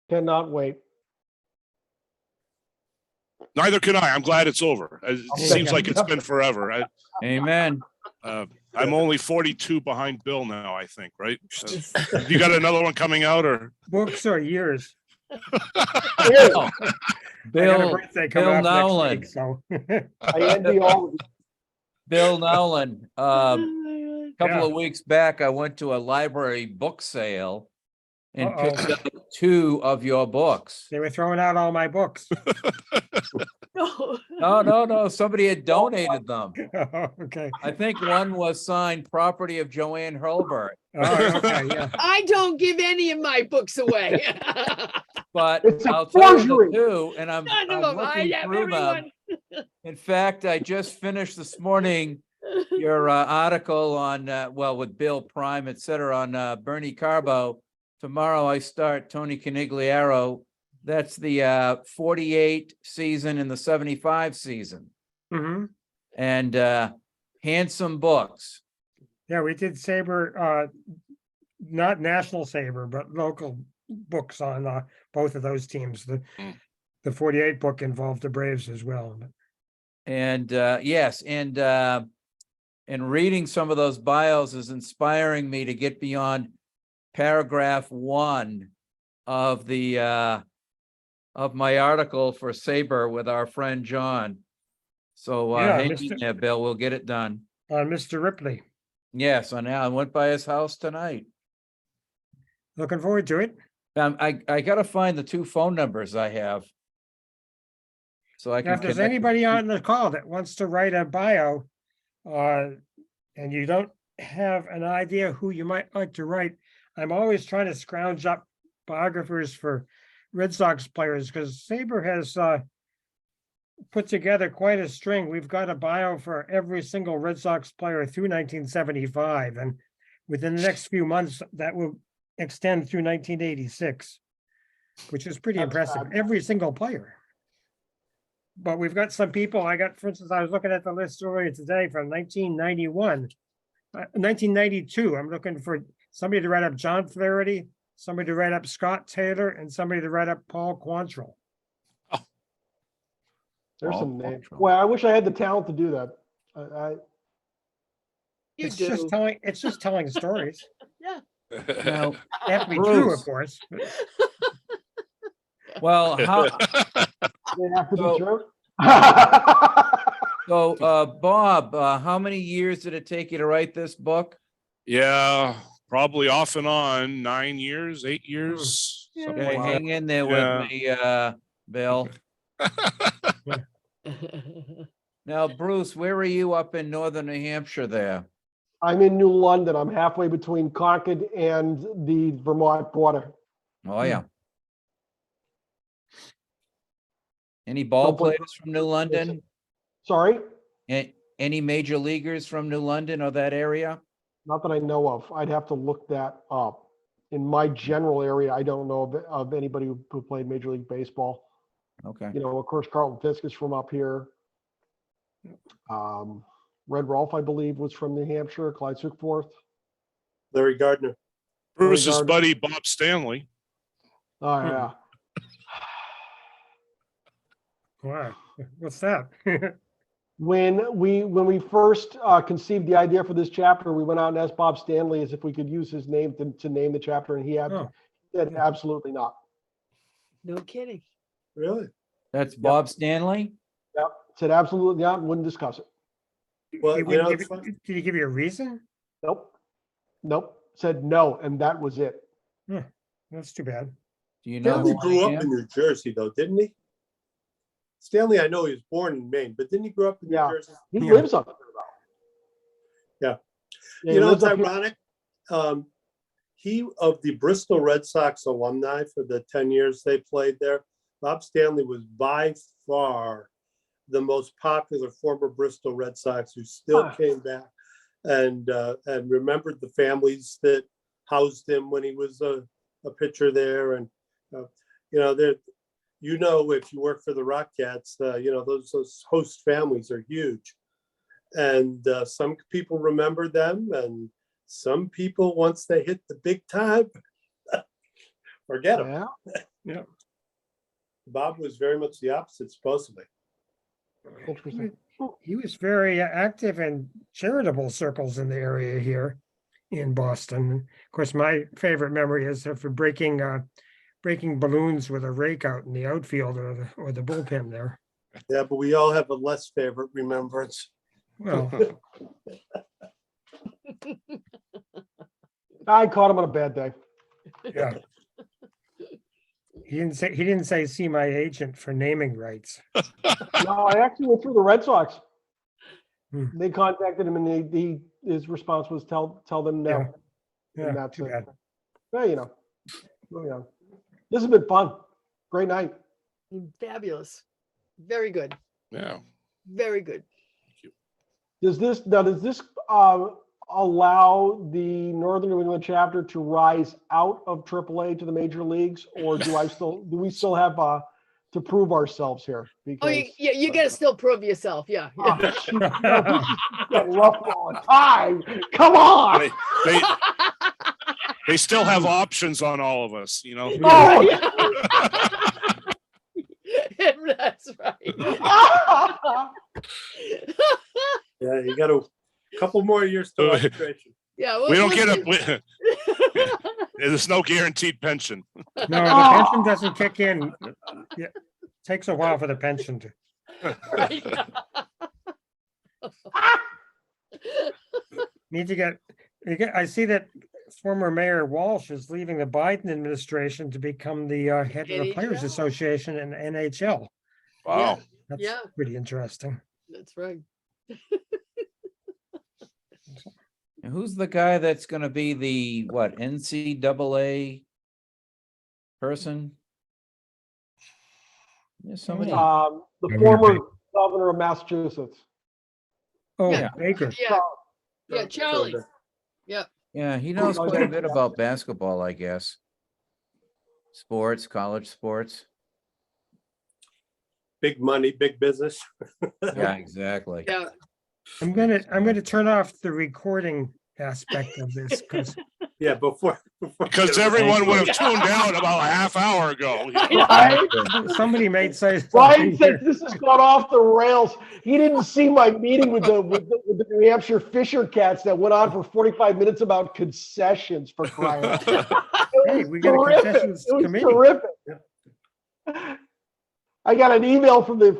Cannot wait. Neither can I. I'm glad it's over. It Okay. seems like it's been forever. Amen. I'm only 42 behind Bill now, I think, right? You got another one coming out or? Books or years. Bill, I got a Bill birthday coming up next Nolan, week, so. I envy all of you. Bill Nolan. Oh my God. Couple of weeks back, I went to a library book sale and Uh-oh. picked up 2 of your books. They were throwing out all my books. No, somebody had donated them. Okay. I think one was signed property of Joanne Hurlburt, Oh, okay, yeah. I don't give any of my books away. but It's a I'll tell you forgery. the 2, and I'm None of them. I looking have through them. everyone. In fact, I just finished this morning your article on, with Bill Prime, et cetera, on Bernie Carbo. Tomorrow I start Tony Canigliaro. That's the 48 season and the 75 season. Mm-hmm. And handsome books. Yeah, we did SABR, not national SABR, but local books on both of those teams. The 48 book involved the Braves as well. And yes, and reading some of those bios is inspiring me to get beyond paragraph 1 of the of my article for SABR with our friend John. So hang in there, Bill, we'll get it done. Mr. Ripley. Yes, I went by his house tonight. Looking forward to it. I gotta find the 2 phone numbers I have. So I Now, can if there's connect. anybody on the call that wants to write a bio, and you don't have an idea who you might like to write, I'm always trying to scrounge up biographers for Red Sox players, because SABR has put together quite a string. We've got a bio for every single Red Sox player through 1975, and within the next few months, that will extend through 1986, which is pretty That's impressive. fabulous. Every single player. But we've got some people, for instance, I was looking at the list earlier today from 1991, 1992. I'm looking for somebody to write up John Flaherty, somebody to write up Scott Taylor, and somebody to write up Paul Quantrill. There's Paul some names. Quantrill. Well, I wish I had the talent to do that. You It's do. just telling stories. Yeah. Now, They have to be true, Bruce. of course. well, how, They have to be So- true. so, Bob, how many years did it take you to write this book? Yeah, probably off and on 9 years, 8 years. something Okay, like that. hang in there Yeah. with me, Bill. Now, Bruce, where are you up in northern New Hampshire there? I'm in New London. I'm halfway between Concord and the Vermont border. Oh, yeah. Any ball Someplace- players from New London? Sorry, Any major leaguers from New London or that area? not that I know of. I'd have to look that up. In my general area, I don't know of anybody who played Major League Baseball. Okay. You know, of course, Carlton Fisk is from up here. Red Rolfe, I believe, was from New Hampshire. Clyde Suckforth. Larry Gardner. Bruce's Gardner. buddy, Bob Stanley. Oh, yeah. Wow, what's that? When we first conceived the idea for this chapter, we went out and asked Bob Stanley as if we could use his name to name the chapter, and he Oh. said absolutely not. No kidding. Really? That's Bob Stanley? Yep, said absolutely not, wouldn't discuss it. Well, He you wouldn't know, give it's funny. did he give you a reason? Nope, said no, and that was it. That's too bad. Do you know Stanley who I grew up am? in New Jersey, though, didn't he? Stanley, I know he was born in Maine, but didn't he grow up in New Yeah. Jersey? He Yeah. lives up there though. Yeah. Yeah, You he know, lives it's up here. ironic. He, of the Bristol Red Sox alumni for the 10 years they played there, Bob Stanley was by far the most popular former Bristol Red Sox who still Huh. came back and remembered the families that housed him when he was a pitcher there. And, if you work for the Rock Cats, those host families are huge. And some people remember them, and some people, once they hit the big time, forget them. Yeah, Yeah. Bob was very much the opposite, supposedly. interesting. He was very active in charitable circles in the area here in Boston. Of course, my favorite memory is of breaking balloons with a rake out in the outfield or the bullpen there. Yeah, but we all have a less favorite remembrance. Well, I caught him on a bad day. yeah. He didn't say see my agent for naming rights. No, I actually went through the Red Sox. Hmm. They contacted him, and his response was tell them no. Yeah. And Yeah, that's too it. bad. Well, this has been fun. Great night. Fabulous. Very good. Yeah. Very good. Does this allow the Northern New England chapter to rise out of AAA to the major leagues, or do we still have to prove ourselves here? Oh, you got to still prove yourself. Yeah. Oh, shoot, no, this is getting rough all the time. Come on. They still have options on all of us, you know. That's right. Yeah, you got a couple more years to arbitration. Yeah. We don't get there's no guaranteed pension. No, the pension doesn't kick in. Yeah, takes a while for the pension to. Right. Need to get, I see that former Mayor Walsh is leaving the Biden administration to become the head of the Players NHL. Association in NHL. Wow. That's Yeah. pretty interesting. That's right. And who's the guy that's gonna be the, NCAA person? There's so many. The Yeah, former governor of Massachusetts. Oh, Yeah. Baker. Yeah, Charlie. Yeah, he knows Oh, quite a yeah. bit about basketball, I guess. Sports, college sports. Big money, big business. Yeah, exactly. Yeah. I'm gonna turn off the recording aspect of this because Yeah, before. Because everyone would have tuned out about a half hour ago. Right? somebody may say Brian something said here. this has gone off the rails. He didn't see my meeting with the New Hampshire Fisher Cats that went on for 45 minutes about concessions, for crying out loud. Hey, It we was got a terrific. concessions It was committee. terrific. I got an email from the